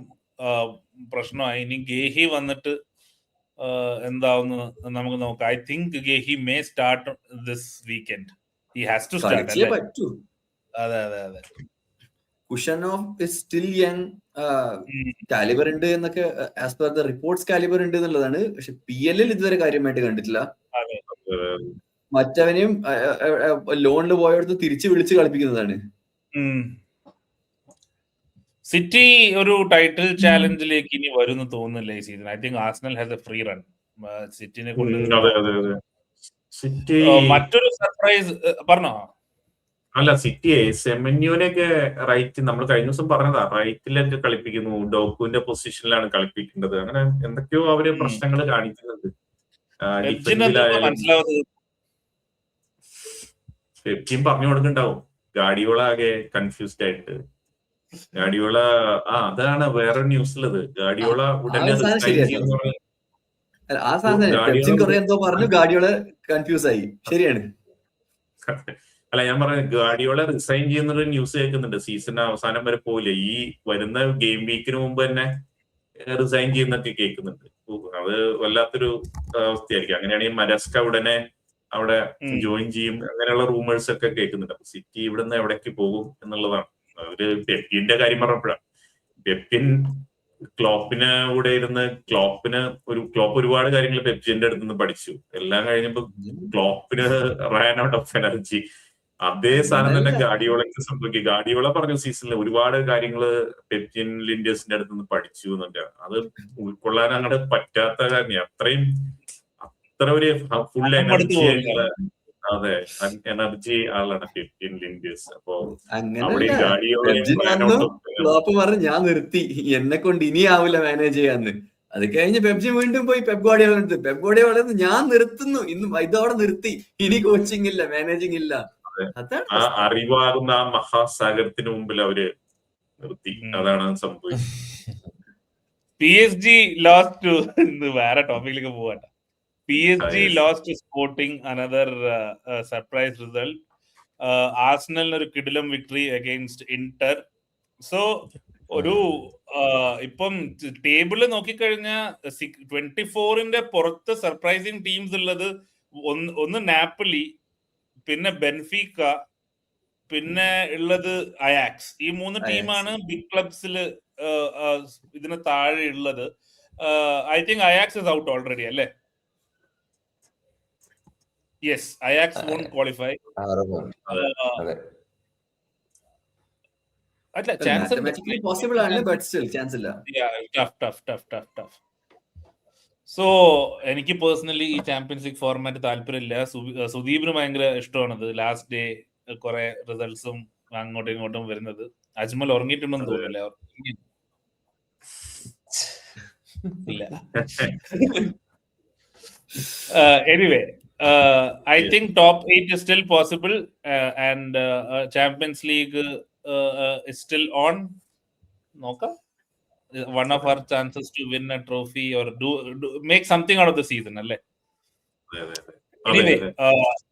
പ്രശ്നമായി. ഇനി ഗേഹി വന്നിട്ട് എന്താവുന്നു നമുക്ക് നോക്കാം. I think Guehi may start this weekend. He has to start. അതെ. Khusanov is still young, calibre ഉണ്ട് എന്നൊക്കെ as per the reports calibre ഉണ്ട് എന്നുള്ളതാണ്. പക്ഷെ PL ഇതുവരെ കാര്യമായിട്ട് കണ്ടിട്ടില്ല. മറ്റവനെയും ലോണിൽ പോയടുത്ത് തിരിച്ചു വിളിച്ച് കളിപ്പിക്കുന്നതാണ്. സിറ്റി ഒരു ടൈറ്റിൽ ചാലഞ്ചിലേക്ക് ഇനി വരുന്നു തോന്നുന്നില്ല ഈ season. I think Arsenal has a free run. സിറ്റിനെ കൊണ്ട് മറ്റൊരു സർപ്രൈസ് പറഞ്ഞോ? അല്ല, സിറ്റിയെ സെമന്യൂനൊക്കെ റൈറ്റ്, നമ്മൾ കഴിഞ്ഞ ദിവസം പറഞ്ഞതാ, റൈറ്റിലൊക്കെ കളിപ്പിക്കുന്നു, ഡോക്കുവിന്റെ പൊസിഷനിലാണ് കളിപ്പിക്കേണ്ടത്. അങ്ങനെ എന്തൊക്കെയോ അവര് പ്രശ്നങ്ങൾ കാണിക്കുന്നുണ്ട്. ടീം പറഞ്ഞു കൊടുക്കുന്നുണ്ടാവും. ഗാഡിയോള ആകെ കൺഫ്യൂസ്ഡ് ആയിട്ട്. ഗാഡിയോള അതാണ് വേറെ ന്യൂസിലുള്ളത്. ഗാഡിയോള ഉടനെ സാധനം റിസൈൻ ശരിയാട്ടോ. ചെയ്യുന്ന പറഞ്ഞ ആ സാധനം പെപ്സിൻ കുറെ എന്തോ പറഞ്ഞു, ഗാഡിയോള കൺഫ്യൂസ് ആയി. ശരിയാണ്. അല്ല, ഞാൻ പറഞ്ഞ ഗാഡിയോള റിസൈൻ ചെയ്യുന്നൊരു ന്യൂസ് കേൾക്കുന്നുണ്ട്. സീസൺ അവസാനം വരെ പോവില്ല, ഈ വരുന്ന ഗെയിം വീക്കിന് മുമ്പ് തന്നെ റിസൈൻ ചെയ്യുന്നൊക്കെ കേൾക്കുന്നുണ്ട്. അത് വല്ലാത്തൊരു അവസ്ഥയായിരിക്കും. അങ്ങനെയാണെങ്കിൽ മരസ്ക ഉടനെ അവിടെ ജോയിൻ ചെയ്യും, അങ്ങനെയുള്ള റൂമേഴ്സ് ഒക്കെ കേൾക്കുന്നുണ്ട്. അപ്പൊ സിറ്റി ഇവിടുന്ന് എവിടേക്ക് പോകും എന്നുള്ളതാണ്. അവര് പെപ്പിന്റെ കാര്യം പറഞ്ഞപ്പോഴാണ്. പെപ്പിൻ ക്ലോപ്പിന് കൂടെ ഇരുന്ന് ക്ലോപ്പ് ഒരുപാട് കാര്യങ്ങൾ പെപ്ജിന്റെ അടുത്ത് നിന്ന് പഠിച്ചു. എല്ലാം കഴിഞ്ഞപ്പോ ക്ലോപ്പിന് റാൻ ഔട്ട് ഓഫ് എനർജി. അതേ സാധനം തന്നെ ഗാഡിയോളയ്ക്ക് സംഭവിക്കും. ഗാഡിയോള പറഞ്ഞ സീസണിൽ ഒരുപാട് കാര്യങ്ങള് പെപ്ജിൻ ലിൻഡേഴ്സിന്റെ അടുത്ത് നിന്ന് പഠിച്ചു എന്നൊക്കെ. അത് ഉൾക്കൊള്ളാൻ അങ്ങോട്ട് പറ്റാത്ത കാര്യം. അത്ര ഒരു ഫുൾ എനർജി ആയിട്ടുള്ള, അതെ, എനർജി ആളാണ് പെപ്ജിൻ ലിൻഡേഴ്സ്. അപ്പൊ അവിടെ ക്ലോപ്പ് പറഞ്ഞു ഞാൻ നിർത്തി, എന്നെ കൊണ്ട് ഇനി ആവില്ല മാനേജ് ചെയ്യാന്ന്. അത് കഴിഞ്ഞ് പെപ്ജി വീണ്ടും പോയി പെപ് ഗാർഡിയോള ഞാൻ നിർത്തുന്നു, ഇന്ന് ഇതോടെ നിർത്തി, ഇനി കോച്ചിങ് ഇല്ല, മാനേജിങ് ഇല്ല. ആ അറിവാകുന്ന ആ മഹാസാഗരത്തിന് മുമ്പിൽ അവര് നിർത്തി. അതാണ് സംഭവിച്ചത്. PSG ലോസ്റ്റ് വേറെ ടോപ്പിക്കിലേക്ക് പോവാട്ട. PSG lost to Sporting, another surprise result. Arsenal ഒരു കിടിലം വിക്ടറി അഗെയിൻസ്റ്റ് ഇന്റർ. സോ ഒരു ഇപ്പം ടേബിള് നോക്കിക്കഴിഞ്ഞാൽ 24ന്റെ പുറത്ത് സർപ്രൈസിങ് ടീംസ് ഉള്ളത് ഒന്ന് നാപ്പലി, പിന്നെ ബെൻഫീക്ക, പിന്നെ ഉള്ളത് അയാക്സ്. ഈ 3 ടീമാണ് ബിഗ് ക്ലബ്സിൽ ഇതിന് താഴെ ഉള്ളത്. I think Ajax is out already അല്ലേ? Yes, Ajax won't qualify. Possible ആണ്, ബട്ട് സ്റ്റിൽ ചാൻസ് ഇല്ല. ടഫ്. സോ എനിക്ക് പേഴ്സണലി ഈ ചാമ്പ്യൻസ് ലീഗ് ഫോർമാറ്റ് താല്പര്യമില്ല. സുദീപിന് ഭയങ്കര ഇഷ്ടമാണത്. ലാസ്റ്റ് ഡേ കുറെ റിസൾട്ട്സും അങ്ങോട്ടും ഇങ്ങോട്ടും വരുന്നത്. അജ്മൽ ഉറങ്ങിയിട്ടുണ്ടെന്ന് തോന്നുന്നില്ല. ഇല്ല. Anyway, I think top 8 is still possible, and Champions League is still on. Noka, one of our chances to win a trophy or do make something out of the season, alle. Anyway,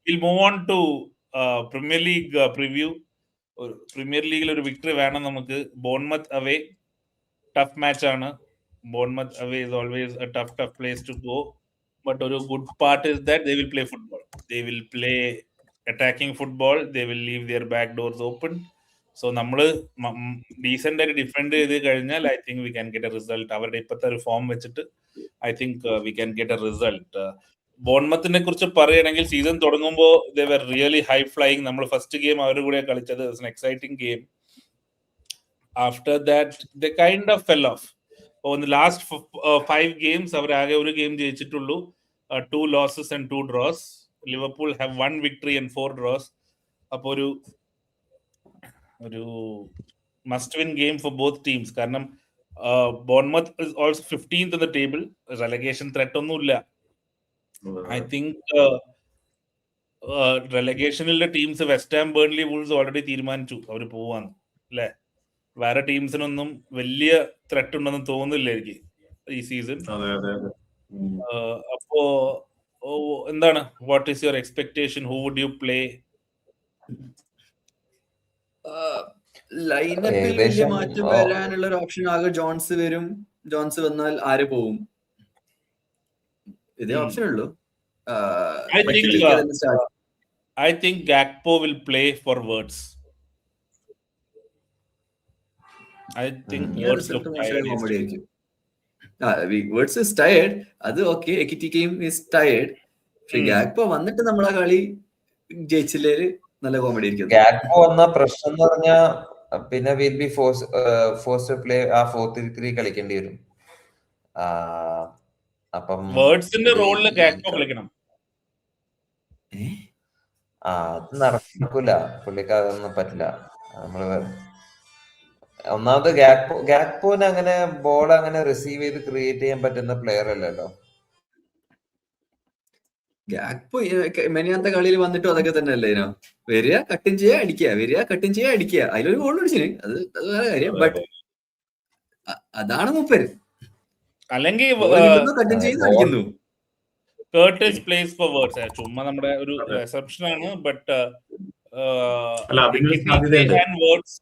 we'll move on to Premier League preview. Premier League ഒരു victory വേണം നമുക്ക്. Bournemouth away, tough match ആണ്. Bournemouth away is always a tough place to go. But a good part is that they will play football. They will play attacking football. They will leave their back doors open. So, നമ്മൾ decent ആയിട്ട് defend ചെയ്ത് കഴിഞ്ഞാൽ I think we can get a result. അവരുടെ ഇപ്പോഴത്തെ ഒരു form വെച്ചിട്ട് I think we can get a result. ബോൺമത്തിനെ കുറിച്ച് പറയുകയാണെങ്കിൽ സീസൺ തുടങ്ങുമ്പോൾ they were really high flying. നമ്മൾ ഫസ്റ്റ് ഗെയിം അവരുടെ കൂടെ കളിച്ചത് was an exciting game. After that, they kind of fell off. On the last 5 games, അവർ ആകെ ഒരു game ജയിച്ചിട്ടുള്ളൂ. 2 losses and 2 draws. Liverpool have 1 victory and 4 draws. അപ്പോൾ ഒരു must win game for both teams. കാരണം Bournemouth is also 15th in the table. Relegation threat ഒന്നുമില്ല. I think റെലഗേഷനിലെ teams West Ham, Burnley, Wolves already തീരുമാനിച്ചു അവർ പോവാന്ന് അല്ലേ? വേറെ ടീംസിനൊന്നും വലിയ ത്രെറ്റ് ഉണ്ടെന്ന് തോന്നുന്നില്ല എനിക്ക് ഈ സീസൺ. അപ്പോ എന്താണ്, what is your expectation? Who would you play? ലൈനപ്പിൽ വലിയ മാറ്റം വരാനുള്ള ഒരു ഓപ്ഷൻ ആകെ ജോൺസ് വരും. ജോൺസ് വന്നാൽ ആര് പോവും? ഇതേ ഓപ്ഷൻ ഉള്ളൂ. I think Gakpo will play for Wirtz. I think Wirtz look tired. Wirtz is tired. അത് ഓക്കെ, Ekitike is tired. പക്ഷെ Gakpo വന്നിട്ട് നമ്മളെ കളി ജയിച്ചില്ലേല് നല്ല കോമഡി ആയിരിക്കും. Gakpo വന്ന പ്രശ്നം എന്ന് പറഞ്ഞാൽ പിന്നെ വിൽ ബി ഫോഴ്സ് പ്ലേ ആ 4-3 കളിക്കേണ്ടി വരും. അപ്പം വേർഡ്സിന്റെ റോളില് Gakpo കളിക്കണം. അത് നടക്കൂല, പുള്ളിക്ക് അതൊന്നും പറ്റില്ല. നമ്മള് ഒന്നാമത് ഗാക്പോന് അങ്ങനെ ബോൾ അങ്ങനെ റിസീവ് ചെയ്ത് ക്രിയേറ്റ് ചെയ്യാൻ പറ്റുന്ന പ്ലെയർ അല്ലല്ലോ. ഗ്യാക്പോ മെനിയാത്ത കളിയിൽ വന്നിട്ടും അതൊക്കെ തന്നെ അല്ലേ വരിക കട്ടിൻ ചെയ്യുക അടിക്കുക, വരിക കട്ടിൻ ചെയ്യുക അടിക്കുക. അതിലൊരു ഗോൾ അടിച്ചിന്, അത് വേറെ കാര്യം. ബട്ട് അതാണ് മൂപ്പര്. അല്ലെങ്കിൽ കട്ടിൻ ചെയ്യുന്നു, അടിക്കുന്നു. Curtis place for words. ചുമ്മാ നമ്മുടെ ഒരു അസംപ്ഷൻ ആണ്. ബട്ട് വേർഡ്സ്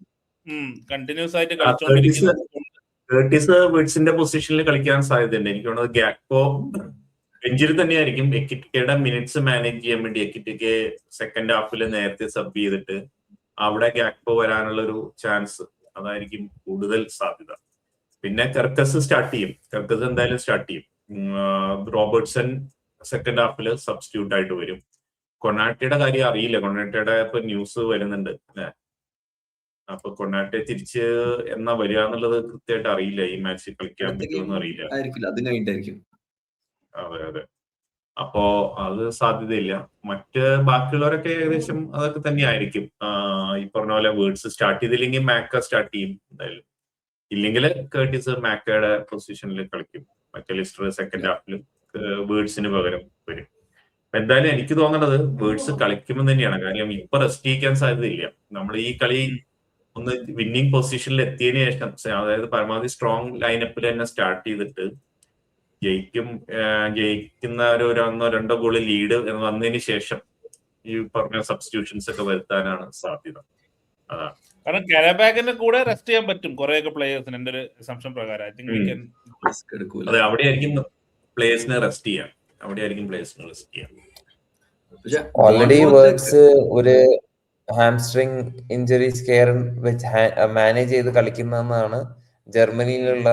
കണ്ടിന്യൂസ് ആയിട്ട് കളിച്ചോണ്ടിരിക്കുന്നത്. കേർട്ടിസ് വേർഡ്സിന്റെ പൊസിഷനിൽ കളിക്കാൻ സാധ്യതയുണ്ട്. എനിക്ക് തോന്നുന്നത് ഗ്യാക്പോ ബെഞ്ചിൽ തന്നെയായിരിക്കും. എക്കിറ്റിക്കയുടെ മിനിറ്റ്സ് മാനേജ് ചെയ്യാൻ വേണ്ടി എക്കിറ്റിക്ക് സെക്കൻഡ് ഹാഫിൽ നേരത്തെ സബ് ചെയ്തിട്ട് അവിടെ ഗ്യാക്പോ വരാനുള്ള ഒരു ചാൻസ് അതായിരിക്കും കൂടുതൽ സാധ്യത. പിന്നെ കെർക്കസ് സ്റ്റാർട്ട് ചെയ്യും. കെർക്കസ് എന്തായാലും സ്റ്റാർട്ട് ചെയ്യും. റോബർട്ട്സൺ സെക്കൻഡ് ഹാഫിൽ സബ്സ്റ്റിറ്റ്യൂട്ട് ആയിട്ട് വരും. കൊണാട്ടയുടെ കാര്യം അറിയില്ല. കൊണാട്ടയുടെ ഇപ്പൊ ന്യൂസ് വരുന്നുണ്ട് അല്ലെ. അപ്പൊ കൊണാട്ടെ തിരിച്ച് എന്നാ വരിക എന്നുള്ളത് കൃത്യമായിട്ട് അറിയില്ല. ഈ മാച്ച് കളിക്കാൻ പറ്റുമെന്ന് അറിയില്ല. അതെ. അപ്പോ അത് സാധ്യതയില്ല. മറ്റ് ബാക്കിയുള്ളവരൊക്കെ ഏകദേശം അതൊക്കെ തന്നെയായിരിക്കും. ഈ പറഞ്ഞ പോലെ വേർഡ്സ് സ്റ്റാർട്ട് ചെയ്തില്ലെങ്കിൽ മാക്ക സ്റ്റാർട്ട് ചെയ്യും എന്തായാലും. ഇല്ലെങ്കിൽ കേർട്ടിസ് മാക്കയുടെ പൊസിഷനിൽ കളിക്കും. മക്കലിസ്റ്റർ സെക്കൻഡ് ഹാഫിലും വേർഡ്സിന് പകരം വരും. എന്തായാലും എനിക്ക് തോന്നുന്നത് വേർഡ്സ് കളിക്കുമെന്ന് തന്നെയാണ്. കാരണം ഇപ്പൊ റെസ്റ്റ് ചെയ്യിക്കാൻ സാധ്യതയില്ല. നമ്മൾ ഈ കളി ഒന്ന് വിന്നിംഗ് പൊസിഷനിൽ എത്തിയതിനു ശേഷം, അതായത് പരമാവധി സ്ട്രോങ് ലൈനപ്പിൽ തന്നെ സ്റ്റാർട്ട് ചെയ്തിട്ട് ജയിക്കുന്ന ഒരു 1-2 ഗോള് ലീഡ് വന്നതിന് ശേഷം ഈ പറഞ്ഞ സബ്സ്റ്റിറ്റ്യൂഷൻസ് ഒക്കെ വരുത്താനാണ് സാധ്യത. അതാണ്. കാരണം കരാബാഗിന്റെ കൂടെ റെസ്റ്റ് ചെയ്യാൻ പറ്റും കുറെയൊക്കെ പ്ലേയേഴ്സിന്, എന്റെ ഒരു സംശയം പ്രകാരം. ഐ തിങ്ക് അതെ, അവിടെയായിരിക്കും പ്ലേയേഴ്സിനെ റെസ്റ്റ് ചെയ്യാം. ഓൾറെഡി വേർഡ്സ് ഒരു ഹാംസ്ട്രിങ് ഇഞ്ചുറീസ് കെയർ വെച്ച് മാനേജ് ചെയ്ത് കളിക്കുന്നതെന്നാണ് ജർമ്മനിയിലുള്ള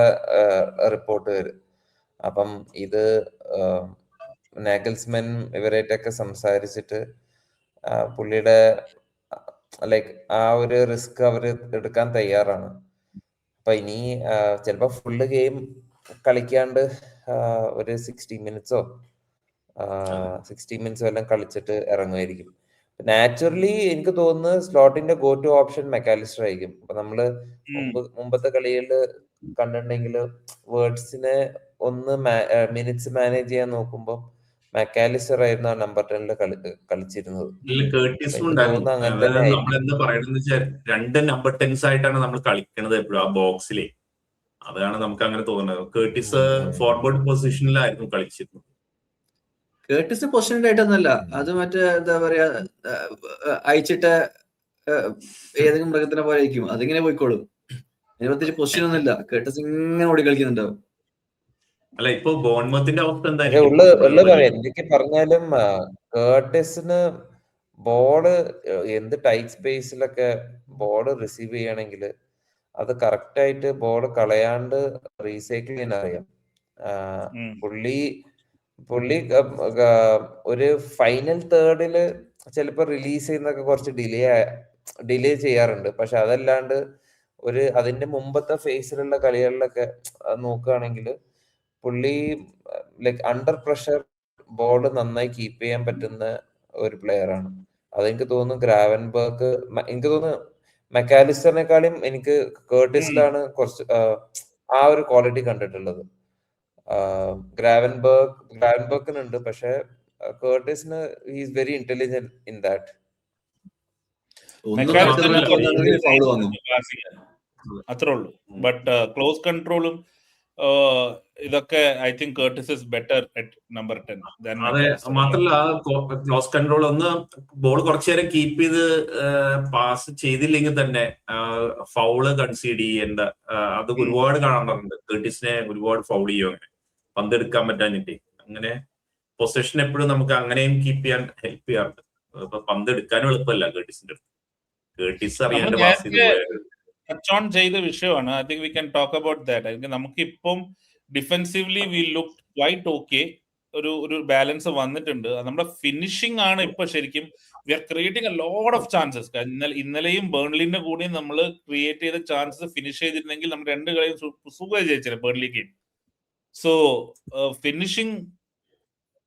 റിപ്പോർട്ട്. അപ്പം ഇത് നാഗൽസ്മാൻ ഇവരായിട്ടൊക്കെ സംസാരിച്ചിട്ട് പുള്ളിയുടെ ലൈക്ക് ആ ഒരു റിസ്ക് അവർ എടുക്കാൻ തയ്യാറാണ്. അപ്പൊ ഇനി ചിലപ്പോ ഫുള്ള് ഗെയിം കളിക്കാണ്ട് ഒരു 60 മിനിറ്റ്സോ എല്ലാം കളിച്ചിട്ട് ഇറങ്ങുമായിരിക്കും. നാച്ചുറലി എനിക്ക് തോന്നുന്നത് സ്ലോട്ടിന്റെ ഗോ ടു ഓപ്ഷൻ മെക്കാലിസ്റ്റർ ആയിരിക്കും. അപ്പൊ നമ്മള് മുമ്പത്തെ കളികളിൽ കണ്ടിട്ടുണ്ടെങ്കിൽ വേർഡ്സിനെ ഒന്ന് മിനിറ്റ്സ് മാനേജ് ചെയ്യാൻ നോക്കുമ്പോൾ മെക്കാലിസ്റ്റർ ആയിരുന്നു ആ നമ്പർ 10 കളിച്ചിരുന്നത്. നമ്മളെന്താ പറയുന്നത് വെച്ചാൽ 2 നമ്പർ 10s ആയിട്ടാണ് നമ്മൾ കളിക്കുന്നത് എപ്പോഴും ആ ബോക്സിലെ. അതാണ് നമുക്ക് അങ്ങനെ തോന്നുന്നത്. കേർട്ടിസ് ഫോർവേഡ് പൊസിഷനിലായിരുന്നു കളിച്ചിരുന്നത്. കേർട്ടിസ് പൊസിഷനിൽ ആയിട്ടൊന്നല്ല, അത് മറ്റേ എന്താ പറയാ അയച്ചിട്ട ഏതെങ്കിലും മൃഗത്തിനെ പോലെ ആയിരിക്കും. അതിങ്ങനെ പോയിക്കോളും. അതിന് പ്രത്യേകിച്ച് പൊസിഷൻ ഒന്നുമില്ല. കേർട്ടിസ് ഇങ്ങനെ ഓടി കളിക്കുന്നുണ്ടാവും. അല്ല, ഇപ്പൊ ബോൺമത്തിന്റെ അവസ്ഥ എന്തൊക്കെ പറഞ്ഞാലും കേർട്ടിസിന് ബോള് എന്ത് ടൈറ്റ് സ്പേസിലൊക്കെ ബോള് റിസീവ് ചെയ്യണമെങ്കിൽ അത് കറക്റ്റ് ആയിട്ട് ബോള് കളയാണ്ട് റീസൈക്കിൾ ചെയ്യാൻ അറിയാം. പുള്ളി ഒരു ഫൈനൽ തേർഡില് ചിലപ്പോ റിലീസ് ചെയ്യുന്നൊക്കെ കുറച്ച് ഡിലേ ചെയ്യാറുണ്ട്. പക്ഷെ അതല്ലാണ്ട് അതിന്റെ മുമ്പത്തെ ഫേസിലുള്ള കളികളിലൊക്കെ നോക്കുകയാണെങ്കിൽ പുള്ളി ലൈക്ക് അണ്ടർ പ്രഷർ ബോൾ നന്നായി കീപ്പ് ചെയ്യാൻ പറ്റുന്ന ഒരു പ്ലെയർ ആണ്. അതെനിക്ക് തോന്നുന്നു ഗ്രാവൻബർഗ്, എനിക്ക് തോന്നുന്നു മെക്കാലിസ്റ്ററിനെക്കാളും എനിക്ക് കേർട്ടിസിലാണ് കുറച്ച് ആ ഒരു ക്വാളിറ്റി കണ്ടിട്ടുള്ളത്. ഗ്രാവൻബർഗിനുണ്ട്, പക്ഷെ കേർട്ടിസിന് is very intelligent in that. അത്രേ ഉള്ളൂ. ബട്ട് ക്ലോസ് കൺട്രോളും ഇതൊക്കെ I think Curtis is better at number 10. അതെ, മാത്രല്ല ക്ലോസ് കൺട്രോൾ ഒന്ന് ബോൾ കുറച്ചു നേരം കീപ്പ് ചെയ്ത് പാസ് ചെയ്തില്ലെങ്കിൽ തന്നെ ഫൗള് കൺസീഡ് ചെയ്യേണ്ട അത് ഒരുപാട് കാണാറുണ്ട്. കേർട്ടിസിനെ ഒരുപാട് ഫൗൾ ചെയ്യും അങ്ങനെ പന്തെടുക്കാൻ പറ്റാഞ്ഞിട്ട്. അങ്ങനെ പൊസിഷൻ എപ്പോഴും നമുക്ക് അങ്ങനെയും കീപ്പ് ചെയ്യാൻ ഹെൽപ്പ് ചെയ്യാറുണ്ട്. ഇപ്പൊ പന്തെടുക്കാനും എളുപ്പമല്ല കേർട്ടിസിന്റെ. കേർട്ടിസ് അറിയാണ്ട് പാസ് ചെയ്ത് പോയാൽ ടച്ച് ഓൺ ചെയ്ത വിഷയമാണ്. I think we can talk about that. നമുക്കിപ്പം defensively we look quite okay. ഒരു ബാലൻസ് വന്നിട്ടുണ്ട്. നമ്മുടെ ഫിനിഷിംഗ് ആണ് ഇപ്പൊ ശരിക്കും we are creating a lot of chances. ഇന്നലെയും ബേൺലിന്റെ കൂടെയും നമ്മൾ ക്രിയേറ്റ് ചെയ്ത ചാൻസസ് ഫിനിഷ് ചെയ്തിരുന്നെങ്കിൽ നമ്മൾ 2 കളിയും സുഖമായി ജയിച്ചില്ല Burnley game. So finishing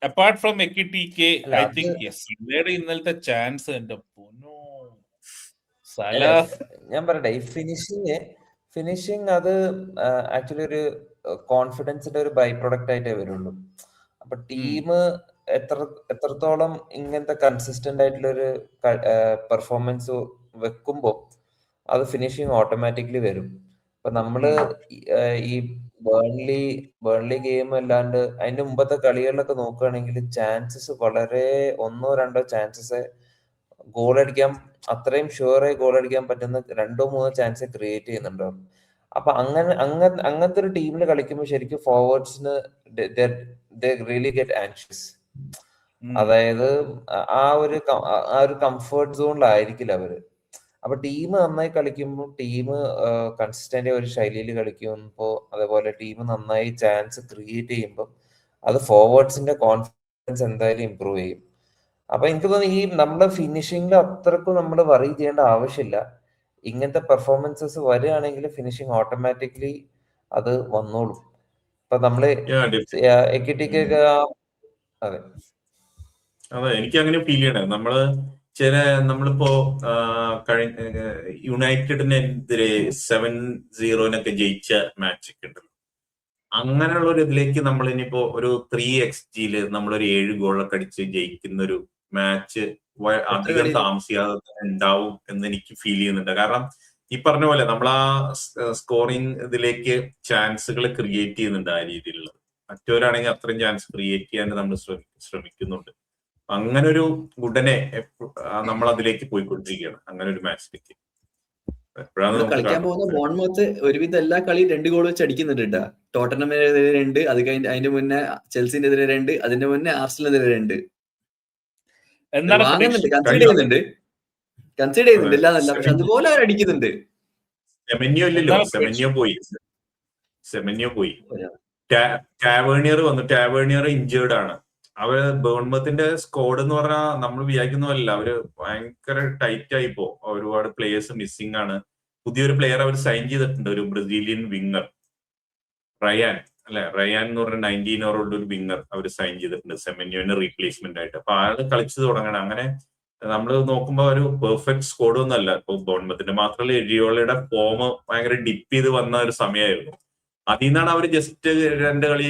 apart from Ekitike I think yes ഇന്നലത്തെ ചാൻസ് എന്റെ പൊന്നോ. ഞാൻ പറയട്ടെ, ഈ ഫിനിഷിങ് അത് ആക്ച്വലി ഒരു കോൺഫിഡൻസിന്റെ ഒരു ബൈ പ്രൊഡക്റ്റ് ആയിട്ടേ വരുള്ളൂ. അപ്പൊ ടീം എത്രത്തോളം ഇങ്ങനത്തെ കൺസിസ്റ്റന്റ് ആയിട്ടുള്ള ഒരു പെർഫോമൻസ് വെക്കുമ്പോ അത് ഫിനിഷിങ് ഓട്ടോമാറ്റിക്കലി വരും. ഇപ്പൊ നമ്മള് ഈ ബേൺലി ഗെയിം അല്ലാണ്ട് അതിന്റെ മുമ്പത്തെ കളികളിലൊക്കെ നോക്കുകയാണെങ്കിൽ ചാൻസസ് വളരെ 1-2 ചാൻസസ് ഗോൾ അടിക്കാൻ അത്രയും ഷുവറായി ഗോൾ അടിക്കാൻ പറ്റുന്ന 2-3 ചാൻസ് ക്രിയേറ്റ് ചെയ്യുന്നുണ്ടാവും. അപ്പൊ അങ്ങനത്തെ ഒരു ടീമിൽ കളിക്കുമ്പോൾ ശരിക്കും ഫോർവേഡ്സിന് റിയലി ഗെറ്റ് ആൻഷ്യസ്. അതായത് ആ ഒരു കംഫർട്ട് സോണിലായിരിക്കില്ല അവര്. അപ്പൊ ടീം നന്നായി കളിക്കുമ്പോൾ ടീം കൺസിസ്റ്റന്റ് ഒരു ശൈലിയിൽ കളിക്കുമ്പോൾ അതേപോലെ ടീം നന്നായി ചാൻസ് ക്രിയേറ്റ് ചെയ്യുമ്പോൾ അത് ഫോർവേഡ്സിന്റെ കോൺഫിഡൻസ് എന്തായാലും ഇമ്പ്രൂവ് ചെയ്യും. അപ്പൊ എനിക്ക് തോന്നുന്നു ഈ നമ്മുടെ ഫിനിഷിംഗിൽ അത്രക്കും നമ്മൾ വറി ചെയ്യേണ്ട ആവശ്യമില്ല. ഇങ്ങനത്തെ പെർഫോമൻസസ് വരികയാണെങ്കിൽ ഫിനിഷിംഗ് ഓട്ടോമാറ്റിക്കലി അത് വന്നോളും. ഇപ്പൊ നമ്മള് എക്കിട്ടിക്കൊക്കെ അതെ അതെ, എനിക്ക് അങ്ങനെ ഫീൽ ചെയ്യണേ. നമ്മളിപ്പോ യുണൈറ്റഡിനെതിരെ 7-0 ജയിച്ച മാച്ച് ഒക്കെ ഉണ്ടല്ലോ. അങ്ങനെയുള്ള ഒരു ഇതിലേക്ക് നമ്മൾ ഇനിയിപ്പോ ഒരു 3xG നമ്മളൊരു 7 ഗോളൊക്കെ അടിച്ച് ജയിക്കുന്ന ഒരു മാച്ച് അധികം താമസിയാതെ ഉണ്ടാവും എന്ന് എനിക്ക് ഫീൽ ചെയ്യുന്നുണ്ട്. കാരണം ഈ പറഞ്ഞ പോലെ നമ്മൾ ആ സ്കോറിങ് ഇതിലേക്ക് ചാൻസുകൾ ക്രിയേറ്റ് ചെയ്യുന്നുണ്ട് ആ രീതിയിലുള്ളത്. മറ്റവരാണെങ്കിൽ അത്രയും ചാൻസ് ക്രിയേറ്റ് ചെയ്യാൻ നമ്മൾ ശ്രമിക്കുന്നുണ്ട്. അങ്ങനെ ഒരു ഉടനെ നമ്മൾ അതിലേക്ക് പോയിക്കൊണ്ടിരിക്കുകയാണ്, അങ്ങനെ ഒരു മാച്ചിലേക്ക്. കളിക്കാൻ പോകുന്ന ബോൺമൗത്ത് ഒരുവിധം എല്ലാ കളിയും 2 ഗോൾ വെച്ച് അടിക്കുന്നുണ്ട് കേട്ടാ. ടോട്ടനമെതിരെ 2, അത് കഴിഞ്ഞ് അതിന്റെ മുന്നേ ചെൽസിനെതിരെ 2, അതിന്റെ മുന്നേ ആർസണലിനെതിരെ 2 വാങ്ങുന്നുണ്ട്, കൺസീഡ് ചെയ്യുന്നുണ്ട് ഇല്ലാന്നല്ല, പക്ഷെ അതുപോലെ അവർ അടിക്കുന്നുണ്ട്. സെമന്യോ പോയി. ടാവേണിയർ വന്നു. ടാവേണിയർ ഇഞ്ചേർഡ് ആണ്. അവര് ബേൺമത്തിന്റെ സ്ക്വാഡ് എന്ന് പറഞ്ഞാൽ നമ്മൾ വിചാരിക്കുന്നതല്ല. അവര് ഭയങ്കര ടൈറ്റ് ആയിപ്പോ. ഒരുപാട് പ്ലേയേഴ്സ് മിസ്സിംഗ് ആണ്. പുതിയൊരു പ്ലെയർ അവർ സൈൻ ചെയ്തിട്ടുണ്ട്, ഒരു ബ്രസീലിയൻ വിങ്ങർ റയാൻ എന്ന് പറഞ്ഞ 19-year-old ഒരു വിങ്ങർ അവർ സൈൻ ചെയ്തിട്ടുണ്ട് സെമന്യോന് റീപ്ലേസ്മെന്റ് ആയിട്ട്. അപ്പൊ ആള് കളിച്ചു തുടങ്ങണം. അങ്ങനെ നമ്മൾ നോക്കുമ്പോ ഒരു പെർഫെക്റ്റ് സ്ക്വാഡ് ഒന്നും അല്ല ഇപ്പൊ ബോൺമത്തിന്റെ. മാത്രമല്ല എരിയോളയുടെ ഫോം ഭയങ്കര ഡിപ്പ് ചെയ്ത് വന്ന ഒരു സമയമായിരുന്നു. അതിൽ നിന്നാണ് അവർ ജസ്റ്റ് 2 കളി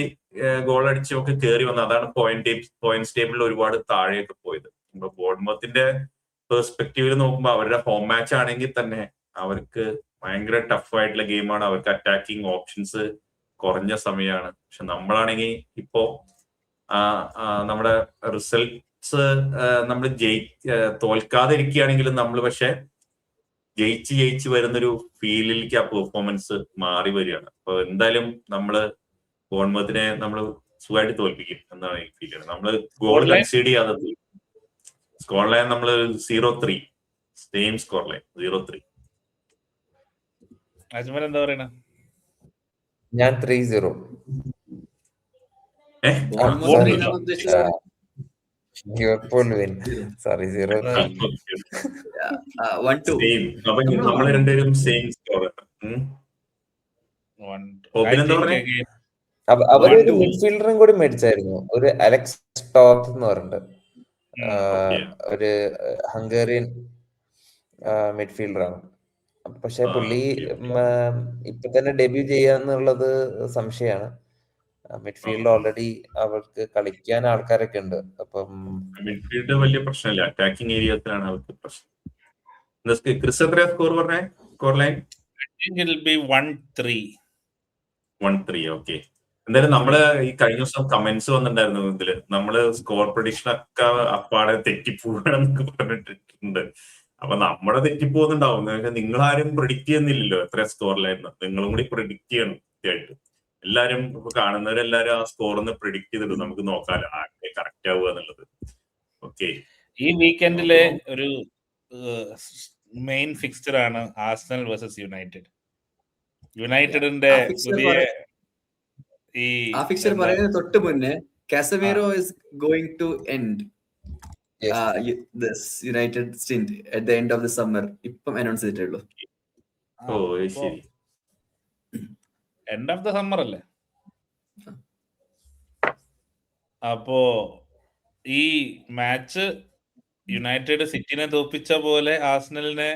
ഗോൾ അടിച്ചൊക്കെ കയറി വന്നത്. അതാണ് പോയിന്റ്സ് ടേബിളിൽ ഒരുപാട് താഴെയൊക്കെ പോയത്. ഇപ്പൊ ബോൺമത്തിന്റെ പെർസ്പെക്റ്റീവിൽ നോക്കുമ്പോൾ അവരുടെ ഹോം മാച്ച് ആണെങ്കിൽ തന്നെ അവർക്ക് ഭയങ്കര ടഫ് ആയിട്ടുള്ള ഗെയിമാണ്. അവർക്ക് അറ്റാക്കിംഗ് ഓപ്ഷൻസ് കുറഞ്ഞ സമയമാണ്. പക്ഷെ നമ്മളാണെങ്കിൽ ഇപ്പോ നമ്മുടെ റിസൾട്ട്സ് നമ്മൾ തോൽക്കാതെ ഇരിക്കുകയാണെങ്കിലും നമ്മൾ പക്ഷെ ജയിച്ച് വരുന്നൊരു ഫീലിലേക്ക് ആ പെർഫോമൻസ് മാറി വരികയാണ്. അപ്പൊ എന്തായാലും നമ്മള് ബോൺമത്തിനെ നമ്മൾ സുഖമായിട്ട് തോൽപ്പിക്കും എന്നാണ് എനിക്ക് ഫീൽ ചെയ്യുന്നത്. നമ്മള് ഗോൾ കൺസീഡ് ചെയ്യാതെ സ്കോർ ലൈൻ നമ്മള് 0-3 സെയിം സ്കോർ ലൈൻ 0-3. എന്താ പറയണ? ഞാൻ 3-0. Liverpool win. സോറി 0-3. നമ്മള് രണ്ടുപേരും സെയിം സ്കോർ. അവരൊരു മിഡ്ഫീൽഡറും കൂടി മേടിച്ചായിരുന്നു, ഒരു അലക്സ് ടോത്ത് എന്ന് പറഞ്ഞിട്ട്, ഒരു ഹംഗേറിയൻ മിഡ്ഫീൽഡറാണ്. പക്ഷെ പുള്ളി ഇപ്പൊ തന്നെ ഡെബ്യൂ ചെയ്യാന്നുള്ളത് സംശയമാണ്. മിഡ്ഫീൽഡ് ഓൾറെഡി അവർക്ക് കളിക്കാൻ ആൾക്കാരൊക്കെ ഉണ്ട്. അപ്പം മിഡ്ഫീൽഡ് വലിയ പ്രശ്നമില്ല, അറ്റാക്കിംഗ് ഏരിയത്തിലാണ് അവർക്ക് പ്രശ്നം. ക്രിസ് എത്രയാ സ്കോർ പറഞ്ഞേ? Score line 1-3. ഓക്കെ. എന്തായാലും നമ്മള് ഈ കഴിഞ്ഞ ദിവസം കമന്റ്സ് വന്നിട്ടുണ്ടായിരുന്നു ഇതില്. നമ്മള് സ്കോർ പ്രഡിക്ഷൻ ഒക്കെ അപ്പാടെ തെറ്റിപ്പോകണമെന്നൊക്കെ പറഞ്ഞിട്ടുണ്ട്. അപ്പൊ നമ്മുടെ തെറ്റിപ്പോകുന്നുണ്ടാവും. നിങ്ങളാരും പ്രിഡിക്റ്റ് ചെയ്യുന്നില്ലല്ലോ എത്ര സ്കോറിലായിരുന്നു. നിങ്ങളും കൂടി പ്രിഡിക്റ്റ് ചെയ്യണം കൃത്യമായിട്ട്. എല്ലാരും കാണുന്നവരെല്ലാരും ആ സ്കോർ ഒന്ന് പ്രിഡിക്റ്റ് ചെയ്തിട്ട് നമുക്ക് നോക്കാലോ ആരുടെ കറക്റ്റ് ആവുക എന്നുള്ളത്. ഓക്കെ, ഈ വീക്കെൻഡിലെ ഒരു മെയിൻ ഫിക്സ്ചർ ആണ് ആർസണൽ വേഴ്സസ് യുണൈറ്റഡ്. യുണൈറ്റഡിന്റെ പുതിയ ആ ഫിക്സ്ചർ പറയുന്നത് തൊട്ട് മുന്നേ Casemiro is going to end this United stint at the end of the summer. ഇപ്പം അനൗൺസ് ചെയ്തിട്ടുള്ളൂ. എൻഡ് ഓഫ് ദ സമ്മർ അല്ലേ? അപ്പോ ഈ മാച്ച് യുണൈറ്റഡ് സിറ്റിനെ തോൽപ്പിച്ച പോലെ ആർസണലിനെ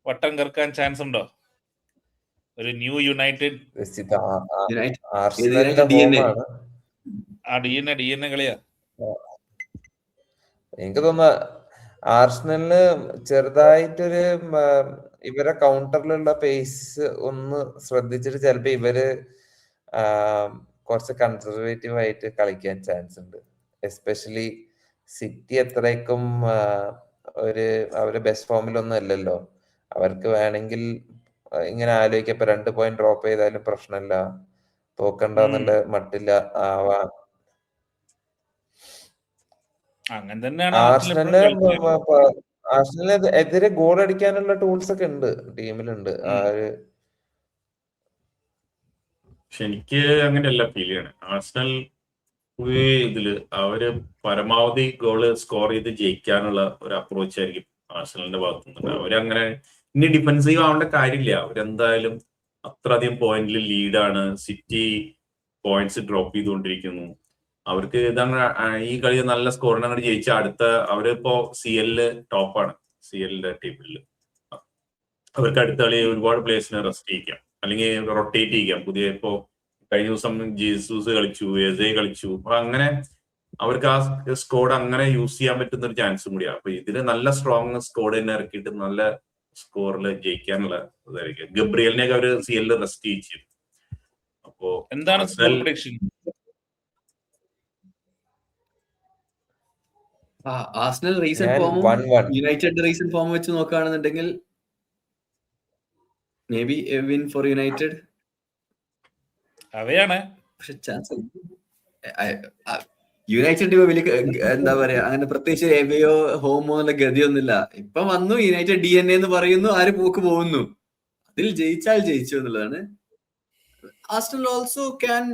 വട്ടം കറക്കാൻ ചാൻസ് ഉണ്ടോ? ഒരു ന്യൂ യുണൈറ്റഡ് DNA കളിയാ. എനിക്ക് തോന്നുന്നു ആർസണലിന് ചെറുതായിട്ടൊരു ഇവരെ കൗണ്ടറിലുള്ള പേസ് ഒന്ന് ശ്രദ്ധിച്ചിട്ട് ചിലപ്പോ ഇവര് കുറച്ച് കൺസർവേറ്റീവ് ആയിട്ട് കളിക്കാൻ ചാൻസ് ഉണ്ട്. എസ്പെഷ്യലി സിറ്റി അത്രയ്ക്കും അവര് ബെസ്റ്റ് ഫോമിലൊന്നും അല്ലല്ലോ. അവർക്ക് വേണമെങ്കിൽ ഇങ്ങനെ ആലോചിക്കാം, ഇപ്പൊ 2 പോയിന്റ് ഡ്രോപ്പ് ചെയ്താലും പ്രശ്നമില്ല, തോക്കണ്ടെന്നുള്ള മട്ടില്ല ആവാം. അങ്ങനെ തന്നെയാണ് ആർസണലിന് എതിരെ ഗോൾ അടിക്കാനുള്ള ടൂൾസ് ഒക്കെ ഉണ്ട്, ടീമിലുണ്ട്. പക്ഷെ എനിക്ക് അങ്ങനെയല്ല ഫീൽ ചെയ്യണേ. ആർസണൽ ഇതില് അവര് പരമാവധി ഗോള് സ്കോർ ചെയ്ത് ജയിക്കാനുള്ള ഒരു അപ്രോച്ച് ആയിരിക്കും ആർസണലിന്റെ ഭാഗത്തുനിന്ന്. അവരങ്ങനെ ഇനി ഡിഫെൻസീവ് ആവേണ്ട കാര്യമില്ല. അവരെന്തായാലും അത്രയധികം പോയിന്റിൽ ലീഡാണ്. സിറ്റി പോയിന്റ്സ് ഡ്രോപ്പ് ചെയ്തുകൊണ്ടിരിക്കുന്നു. അവർക്ക് ഇതാണ് ഈ കളി നല്ല സ്കോറിന് അങ്ങോട്ട് ജയിച്ച അടുത്ത അവരിപ്പോ CL ടോപ്പാണ്, CLന്റെ ടീമില്. അവർക്ക് അടുത്ത കളി ഒരുപാട് പ്ലേയേഴ്സിനെ റെസ്റ്റ് ചെയ്യിക്കാം, അല്ലെങ്കിൽ റൊട്ടേറ്റ് ചെയ്യിക്കാം. പുതിയ ഇപ്പോ കഴിഞ്ഞ ദിവസം ജീസൂസ് കളിച്ചു, എസെ കളിച്ചു. അപ്പൊ അങ്ങനെ അവർക്ക് ആ സ്കോഡ് അങ്ങനെ യൂസ് ചെയ്യാൻ പറ്റുന്ന ഒരു ചാൻസും കൂടിയാണ്. അപ്പൊ ഇതില് നല്ല സ്ട്രോങ് സ്കോഡ് തന്നെ ഇറക്കിയിട്ട് നല്ല സ്കോറിൽ ജയിക്കാനുള്ള ഇതായിരിക്കും. ഗബ്രിയലിനെയൊക്കെ അവര് CL റെസ്റ്റ് ചെയ്യിച്ചു. അപ്പോ എന്താണ് സ്കോർ പ്രഡിക്ഷൻ? ആർസണൽ റീസെന്റ് ഫോമും യുണൈറ്റഡ് റീസെന്റ് ഫോം വെച്ച് നോക്കുകയാണെന്നുണ്ടെങ്കിൽ may be A win four United. അവയാണ് പക്ഷെ ചാൻസ് യുണൈറ്റഡ് വലിയ എന്താ പറയാ, അങ്ങനെ പ്രത്യേകിച്ച് എവയോ ഹോമോ എന്നുള്ള ഗതിയൊന്നുമില്ല. ഇപ്പൊ വന്നു യുണൈറ്റഡ് DNA എന്ന് പറയുന്നു, ആര് പോക്ക് പോകുന്നു, അതിൽ ജയിച്ചാൽ ജയിച്ചു എന്നുള്ളതാണ്. ആർസണൽ ഓൾസോ ക്യാൻ,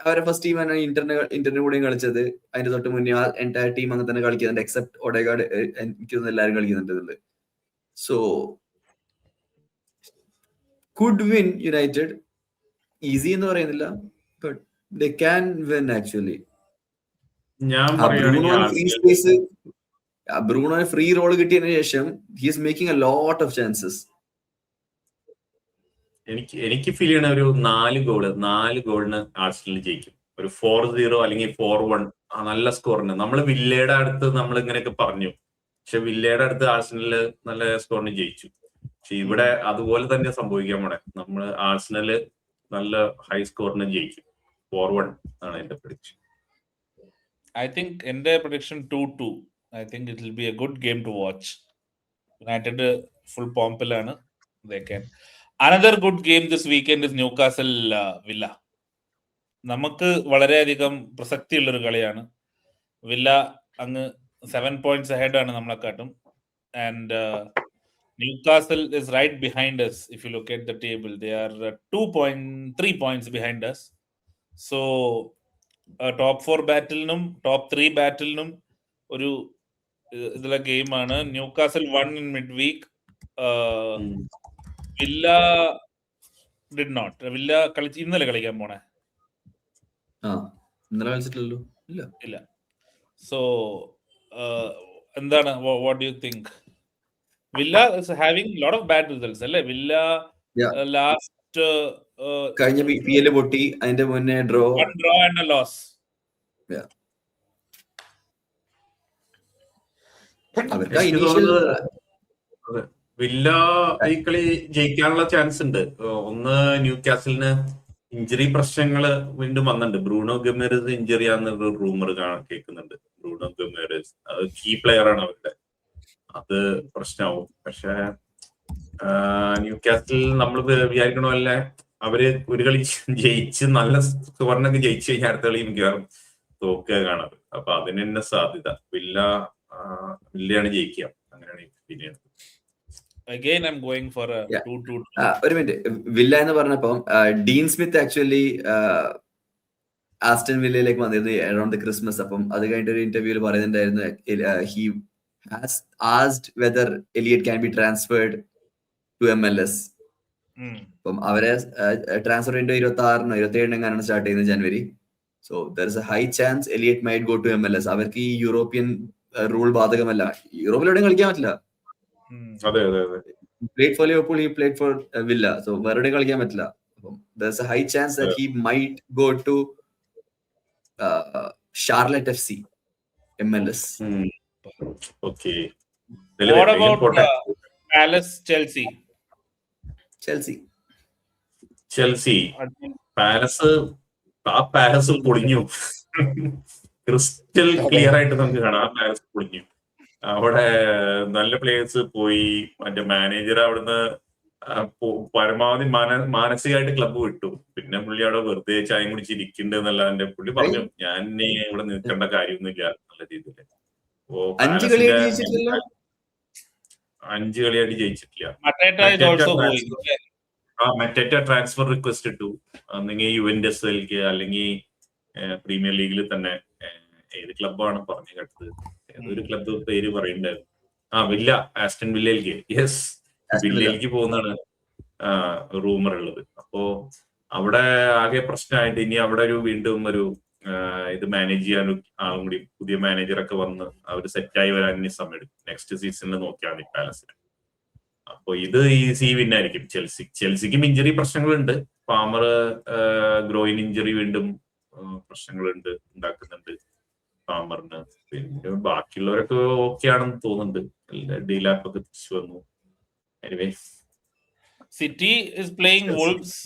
അവരെ ഫസ്റ്റ് ടീം ആണ് ഇന്ററിന്റെ കൂടെയും കളിച്ചത്. അതിന്റെ തൊട്ട് മുന്നേ ആ എൻറ്റയർ ടീം അങ്ങനെ തന്നെ കളിക്കുന്നുണ്ട്, എക്സെപ്റ്റ് ഒഡേഗാർഡ്. എനിക്കൊന്നും എല്ലാവരും കളിക്കുന്നുണ്ട്. So could win United. Easy എന്ന് പറയുന്നില്ല, but they can win actually. ഞാൻ ബ്രൂണോന് ഫ്രീ റോൾ കിട്ടിയതിനു ശേഷം he is making a lot of chances. എനിക്ക് ഫീൽ ചെയ്യണ ഒരു 4 ഗോളിന് ആർസണൽ ജയിക്കും. ഒരു 4-0 അല്ലെങ്കിൽ 4-1 നല്ല സ്കോറിന്. നമ്മൾ വില്ലയുടെ അടുത്ത് നമ്മൾ ഇങ്ങനെയൊക്കെ പറഞ്ഞു, പക്ഷെ വില്ലയുടെ അടുത്ത് ആർസണല് നല്ല സ്കോറിന് ജയിച്ചു. പക്ഷെ ഇവിടെ അതുപോലെ തന്നെ സംഭവിക്കാൻ പോണെ. നമ്മള് ആർസണല് നല്ല ഹൈ സ്കോറിന് ജയിക്കും. 4-1 ആണ് എന്റെ പ്രഡിക്ഷൻ. I think എന്റെ prediction 2-2. I think it will be a good game to watch. United full പോംപിലാണ്. They can. Another good game this weekend is Newcastle Villa. നമുക്ക് വളരെയധികം പ്രസക്തിയുള്ളൊരു കളിയാണ്. വില്ല അങ്ങ് 7 points ahead ആണ് നമ്മളെക്കാട്ടും. And Newcastle is right behind us. If you look at the table, they are 3 points behind us. So top 4 ബാറ്റിലിനും top 3 ബാറ്റിലിനും ഒരു ഇതിലെ ഗെയിമാണ്. Newcastle one in mid week. Villa did not. Villa ഇന്നലെ കളിക്കാൻ പോണേ ഇല്ല. സോ എന്താണ്, what do you think? Villa is having lot of bad results അല്ലേ? വില്ല ലാസ്റ്റ് കഴിഞ്ഞ PL പൊട്ടി, അതിന്റെ മുന്നേ draw and a loss. Villa ഈ കളി ജയിക്കാനുള്ള ചാൻസ് ഉണ്ട്. ഒന്ന് ന്യൂകാസലിന് ഇഞ്ചുറി പ്രശ്നങ്ങള് വീണ്ടും വന്നിട്ടുണ്ട്. ബ്രൂണോ ഗമേറസ് ഇഞ്ചുറി ആണെന്നൊരു റൂമർ കേൾക്കുന്നുണ്ട്. ബ്രൂണോ ഗമേറസ് കീ പ്ലെയർ ആണ് അവരുടെ, അത് പ്രശ്നമാവും. പക്ഷെ ന്യൂകാസൽ നമ്മൾ വിചാരിക്കണ പോലെ അവര് ഒരു കളി ജയിച്ച് നല്ല സ്കോറിനൊക്കെ ജയിച്ചു കഴിഞ്ഞാൽ അടുത്ത കളി മിക്കവാറും തോക്കുക കാണാറ്. അപ്പൊ അതിന് തന്നെ സാധ്യത. വില്ലയാണ് ജയിക്കുക, അങ്ങനെയാണ് പിന്നീട്. Again, I'm going for a 2-2. ഒരു മിനിറ്റ്, വില്ല എന്ന് പറഞ്ഞപ്പോ ഡീൻ സ്മിത്ത് ആക്ച്വലി ആസ്റ്റൺ വില്ലയിലേക്ക് വന്നിരുന്നു അറൌണ്ട് ദ ക്രിസ്മസ്. അപ്പം അത് കഴിഞ്ഞിട്ട് ഒരു ഇന്റർവ്യൂവിൽ പറയുന്നുണ്ടായിരുന്നു, he has asked whether Elliot can be transferred to MLS. അപ്പം അവരെ ട്രാൻസ്ഫർ വിൻഡോ 26-നോ 27-നും സ്റ്റാർട്ട് ചെയ്യുന്നത് ജനുവരി. So there is a high chance Elliott might go to MLS. അവർക്ക് ഈ യൂറോപ്യൻ റൂൾ ബാധകമല്ല, യൂറോപ്പിൽ എവിടെയും കളിക്കാൻ പറ്റില്ല. Played for Liverpool, he played for Villa, so വേറെ കളിക്കാൻ പറ്റില്ല. അപ്പം there's a high chance that he might go to Charlotte FC. MLS. Okay. What about Palace Chelsea? Chelsea. Palace പൊളിഞ്ഞു. ക്രിസ്റ്റൽ ക്ലിയർ ആയിട്ട് നമുക്ക് കാണാം ആ പാലസ് പൊളിഞ്ഞു. അവിടെ നല്ല പ്ലേയേഴ്സ് പോയി. മറ്റേ മാനേജർ അവിടുന്ന് പരമാവധി മാനസികമായിട്ട് ക്ലബ്ബ് വിട്ടു. പിന്നെ പുള്ളി അവിടെ വെറുതെ ചായം കുടിച്ചിരിക്കുന്നുണ്ട് എന്നല്ലാണ്ട് പുള്ളി പറഞ്ഞു ഞാൻ ഇവിടെ നിൽക്കേണ്ട കാര്യമൊന്നുമില്ല നല്ല രീതിയിൽ. അപ്പോ 5 കളിയായിട്ട് ജയിച്ചിട്ടില്ല. മെറ്റേറ്റ ട്രാൻസ്ഫർ റിക്വസ്റ്റ് ഇട്ടു. ഒന്നെങ്കിൽ യുവന്റസിലേക്ക് അല്ലെങ്കിൽ പ്രീമിയർ ലീഗിൽ തന്നെ. ഏത് ക്ലബ്ബാണ് പറഞ്ഞു കേട്ടത്? ഏതൊരു ക്ലബ്ബ് പേര് പറയുന്നുണ്ടായിരുന്നു. വില്ല, ആസ്റ്റൺ വില്ലയിലേക്ക്. യെസ്, വില്ലയിലേക്ക് പോകുന്നതാണ് റൂമർ ഉള്ളത്. അപ്പോ അവിടെ ആകെ പ്രശ്നമായിട്ട് ഇനി അവിടെ വീണ്ടും ഒരു ഇത് മാനേജ് ചെയ്യാൻ ആളും കൂടി പുതിയ മാനേജറൊക്കെ വന്ന് അവർ സെറ്റായി വരാൻ ഇനി സമയം എടുക്കും. നെക്സ്റ്റ് സീസണിൽ നോക്കിയാൽ മതി പാലസിന്. അപ്പൊ ഇത് ഈസി വിന്നായിരിക്കും. ചെൽസിക്കും ഇഞ്ചറി പ്രശ്നങ്ങളുണ്ട്. പാമർ ഗ്രോയിൻ ഇഞ്ചറി വീണ്ടും പ്രശ്നങ്ങളുണ്ട് ഉണ്ടാക്കുന്നുണ്ട് പാമറിന്. പിന്നെ ബാക്കിയുള്ളവരൊക്കെ ഓക്കെ ആണെന്ന് തോന്നുന്നുണ്ട്. ഡീലാപ്പൊക്കെ തിരിച്ചു വന്നു. Anyway City is playing Wolves.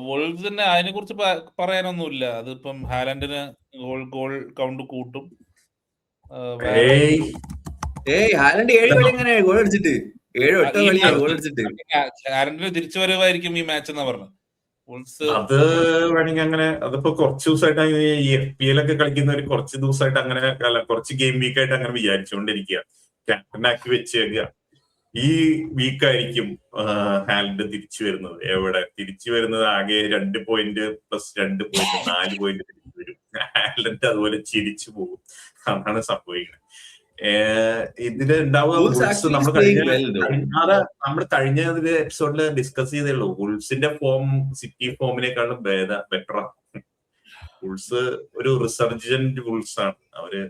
വോൾവ്സിന് അതിനെ കുറിച്ച് പറയാനൊന്നുമില്ല. അതിപ്പം ഹാലൻഡിന് ഗോൾ കൗണ്ട് കൂട്ടും. ഹാലൻഡ് 7 കളി എങ്ങനെ ഗോൾ അടിച്ചിട്ട് 7-8 കളിയാണ് ഗോൾ അടിച്ചിട്ട്. ഹാലൻഡിന് തിരിച്ചു വരവായിരിക്കും ഈ മാച്ച് എന്ന് പറഞ്ഞു. അത് വേണമെങ്കിൽ അങ്ങനെ. അതിപ്പോ കുറച്ച് ദിവസമായിട്ട് ഈ FPL ഒക്കെ കളിക്കുന്നവർ കുറച്ച് ദിവസമായിട്ട് അങ്ങനെ അല്ല, കുറച്ച് ഗെയിം വീക്കായിട്ട് അങ്ങനെ വിചാരിച്ചുകൊണ്ടിരിക്കുക. ക്യാപ്റ്റനാക്കി വെച്ചേക്കുക ഈ വീക്കായിരിക്കും ഹാലൻഡ് തിരിച്ചു വരുന്നത്. എവിടെ തിരിച്ചു വരുന്നത്? ആകെ 2 പോയിന്റ് പ്ലസ് 2 പോയിന്റ് 4 പോയിന്റ് തിരിച്ചു വരും. ഹാലൻഡ് അതുപോലെ ചിരിച്ചു പോകും. അതാണ് സംഭവിക്കുന്നത്. ഇതില് ഉണ്ടാവുക നമ്മൾ കഴിഞ്ഞ എപ്പിസോഡിൽ ഡിസ്കസ് ചെയ്തേ ഉള്ളൂ. വുൾസിന്റെ ഫോം സിറ്റി ഫോമിനേക്കാളും ബെറ്ററാ. വുൾസ് ഒരു റിസർജന്റ് വുൾസ് ആണ്. അവര്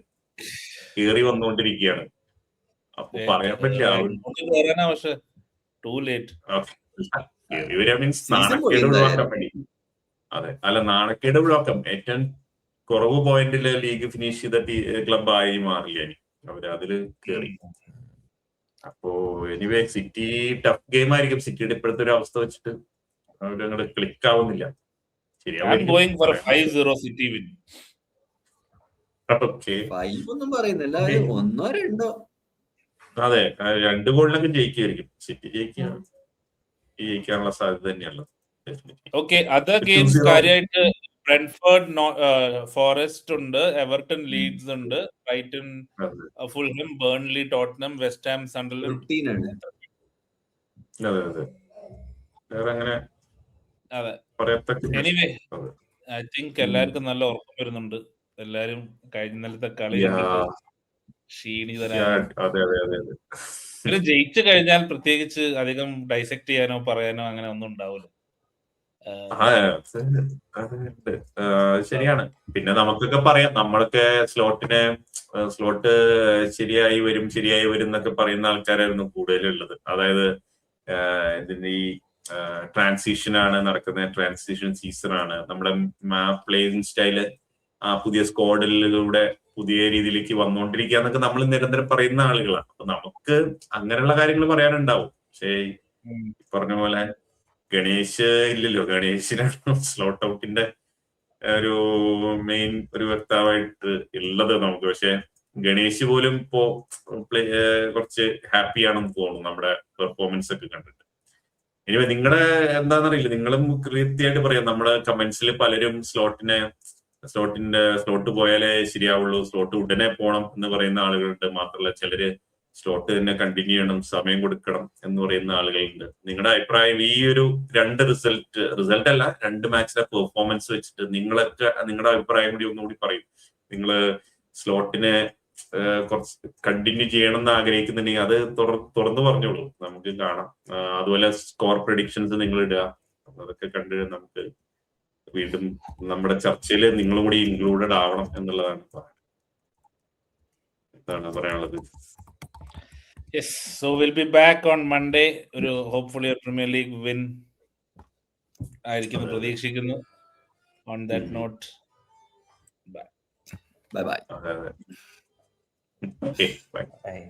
കേറി വന്നുകൊണ്ടിരിക്കുകയാണ്. അപ്പൊ പറയാൻ പറ്റില്ല. കേറി വരിക മീൻസ് നാണക്കേട് ഒഴിവാക്കാൻ വേണ്ടി. അതെ, അല്ല, നാണക്കേട് ഒഴിവാക്കാം. ഏറ്റവും കുറവ് പോയിന്റില് ലീഗ് ഫിനിഷ് ചെയ്ത ക്ലബായി മാറില്ല അവര് അതില് കേറി. അപ്പോ എനിവേ സിറ്റി ടഫ് ഗെയിം ആയിരിക്കും. സിറ്റിയുടെ ഇപ്പോഴത്തെ ഒരു അവസ്ഥ വെച്ചിട്ട് അവരങ്ങോട്ട് ക്ലിക്ക് ആവുന്നില്ല. അതെ, 2 ഗോളിനൊക്കെ ജയിക്കുമായിരിക്കും. സിറ്റി ജയിക്കാനുള്ള സാധ്യത തന്നെയല്ലോ. കാര്യമായിട്ട് ബ്രെൻഫോർഡ്, ഫോറസ്റ്റ് ഉണ്ട്, എവർട്ടൺ, ലീഡ്സ് ഉണ്ട്, Brighton, Fulham, Burnley, Tottenham, West Ham, Sunderland. Anyway I think എല്ലാവർക്കും നല്ല ഉറക്കം വരുന്നുണ്ട്. എല്ലാരും കഴിഞ്ഞ കളി ക്ഷീണിതരാണ്. ജയിച്ചു കഴിഞ്ഞാൽ പ്രത്യേകിച്ച് അധികം ഡൈസെക്ട് ചെയ്യാനോ പറയാനോ അങ്ങനെ ഒന്നും ഉണ്ടാവില്ല. ശരിയാണ്. പിന്നെ നമുക്കൊക്കെ പറയാം, നമ്മളൊക്കെ സ്ലോട്ട് ശരിയായി വരും എന്നൊക്കെ പറയുന്ന ആൾക്കാരായിരുന്നു കൂടുതലുള്ളത്. അതായത് ഇതിന്റെ ഈ ട്രാൻസിഷൻ ആണ് നടക്കുന്നത്, ട്രാൻസിഷൻ സീസൺ ആണ്. നമ്മുടെ പ്ലേയിങ് സ്റ്റൈല് പുതിയ സ്ക്വാഡിലൂടെ പുതിയ രീതിയിലേക്ക് വന്നുകൊണ്ടിരിക്കുക എന്നൊക്കെ നമ്മൾ നിരന്തരം പറയുന്ന ആളുകളാണ്. അപ്പൊ നമുക്ക് അങ്ങനെയുള്ള കാര്യങ്ങൾ പറയാനുണ്ടാവും. പക്ഷേ പറഞ്ഞ പോലെ ഗണേശ് ഇല്ലല്ലോ. ഗണേശിനാണ് സ്ലോട്ട് ഔട്ടിന്റെ ഒരു മെയിൻ ഒരു വക്താവായിട്ട് ഉള്ളത് നമുക്ക്. പക്ഷെ ഗണേശ് പോലും ഇപ്പോ കുറച്ച് ഹാപ്പിയാണെന്ന് തോന്നുന്നു നമ്മുടെ പെർഫോമൻസ് ഒക്കെ കണ്ടിട്ട്. ഇനി നിങ്ങളുടെ എന്താണെന്നറിയില്ല, നിങ്ങളും കൃത്യമായിട്ട് പറയാം. നമ്മുടെ കമന്റ്സിൽ പലരും സ്ലോട്ട് പോയാലേ ശരിയാവുള്ളൂ, സ്ലോട്ട് ഉടനെ പോകണം എന്ന് പറയുന്ന ആളുകളുണ്ട്. മാത്രമല്ല ചിലര് സ്ലോട്ട് തന്നെ കണ്ടിന്യൂ ചെയ്യണം, സമയം കൊടുക്കണം എന്ന് പറയുന്ന ആളുകളുണ്ട്. നിങ്ങളുടെ അഭിപ്രായം ഈ ഒരു 2 റിസൾട്ട് അല്ല 2 മാച്ചിലെ പെർഫോമൻസ് വെച്ചിട്ട് നിങ്ങളുടെ അഭിപ്രായം കൂടി ഒന്നുകൂടി പറയും. നിങ്ങള് സ്ലോട്ടിനെ കുറച്ച് കണ്ടിന്യൂ ചെയ്യണം എന്ന് ആഗ്രഹിക്കുന്നുണ്ടെങ്കിൽ അത് തുറന്നു പറഞ്ഞോളൂ, നമുക്ക് കാണാം. അതുപോലെ സ്കോർ പ്രഡിക്ഷൻസ് നിങ്ങൾ ഇടുക. അതൊക്കെ കണ്ട് നമുക്ക് വീണ്ടും നമ്മുടെ ചർച്ചയിൽ നിങ്ങളും കൂടി ഇൻക്ലൂഡഡ് ആവണം എന്നുള്ളതാണ് പറയാനുള്ളത്. Yes, so we'll be back on Monday. Hopefully a Premier League win ആയിരിക്കുന്നു പ്രതീക്ഷിക്കുന്നു. On that note, bye. Bye. Okay bye. ആയി.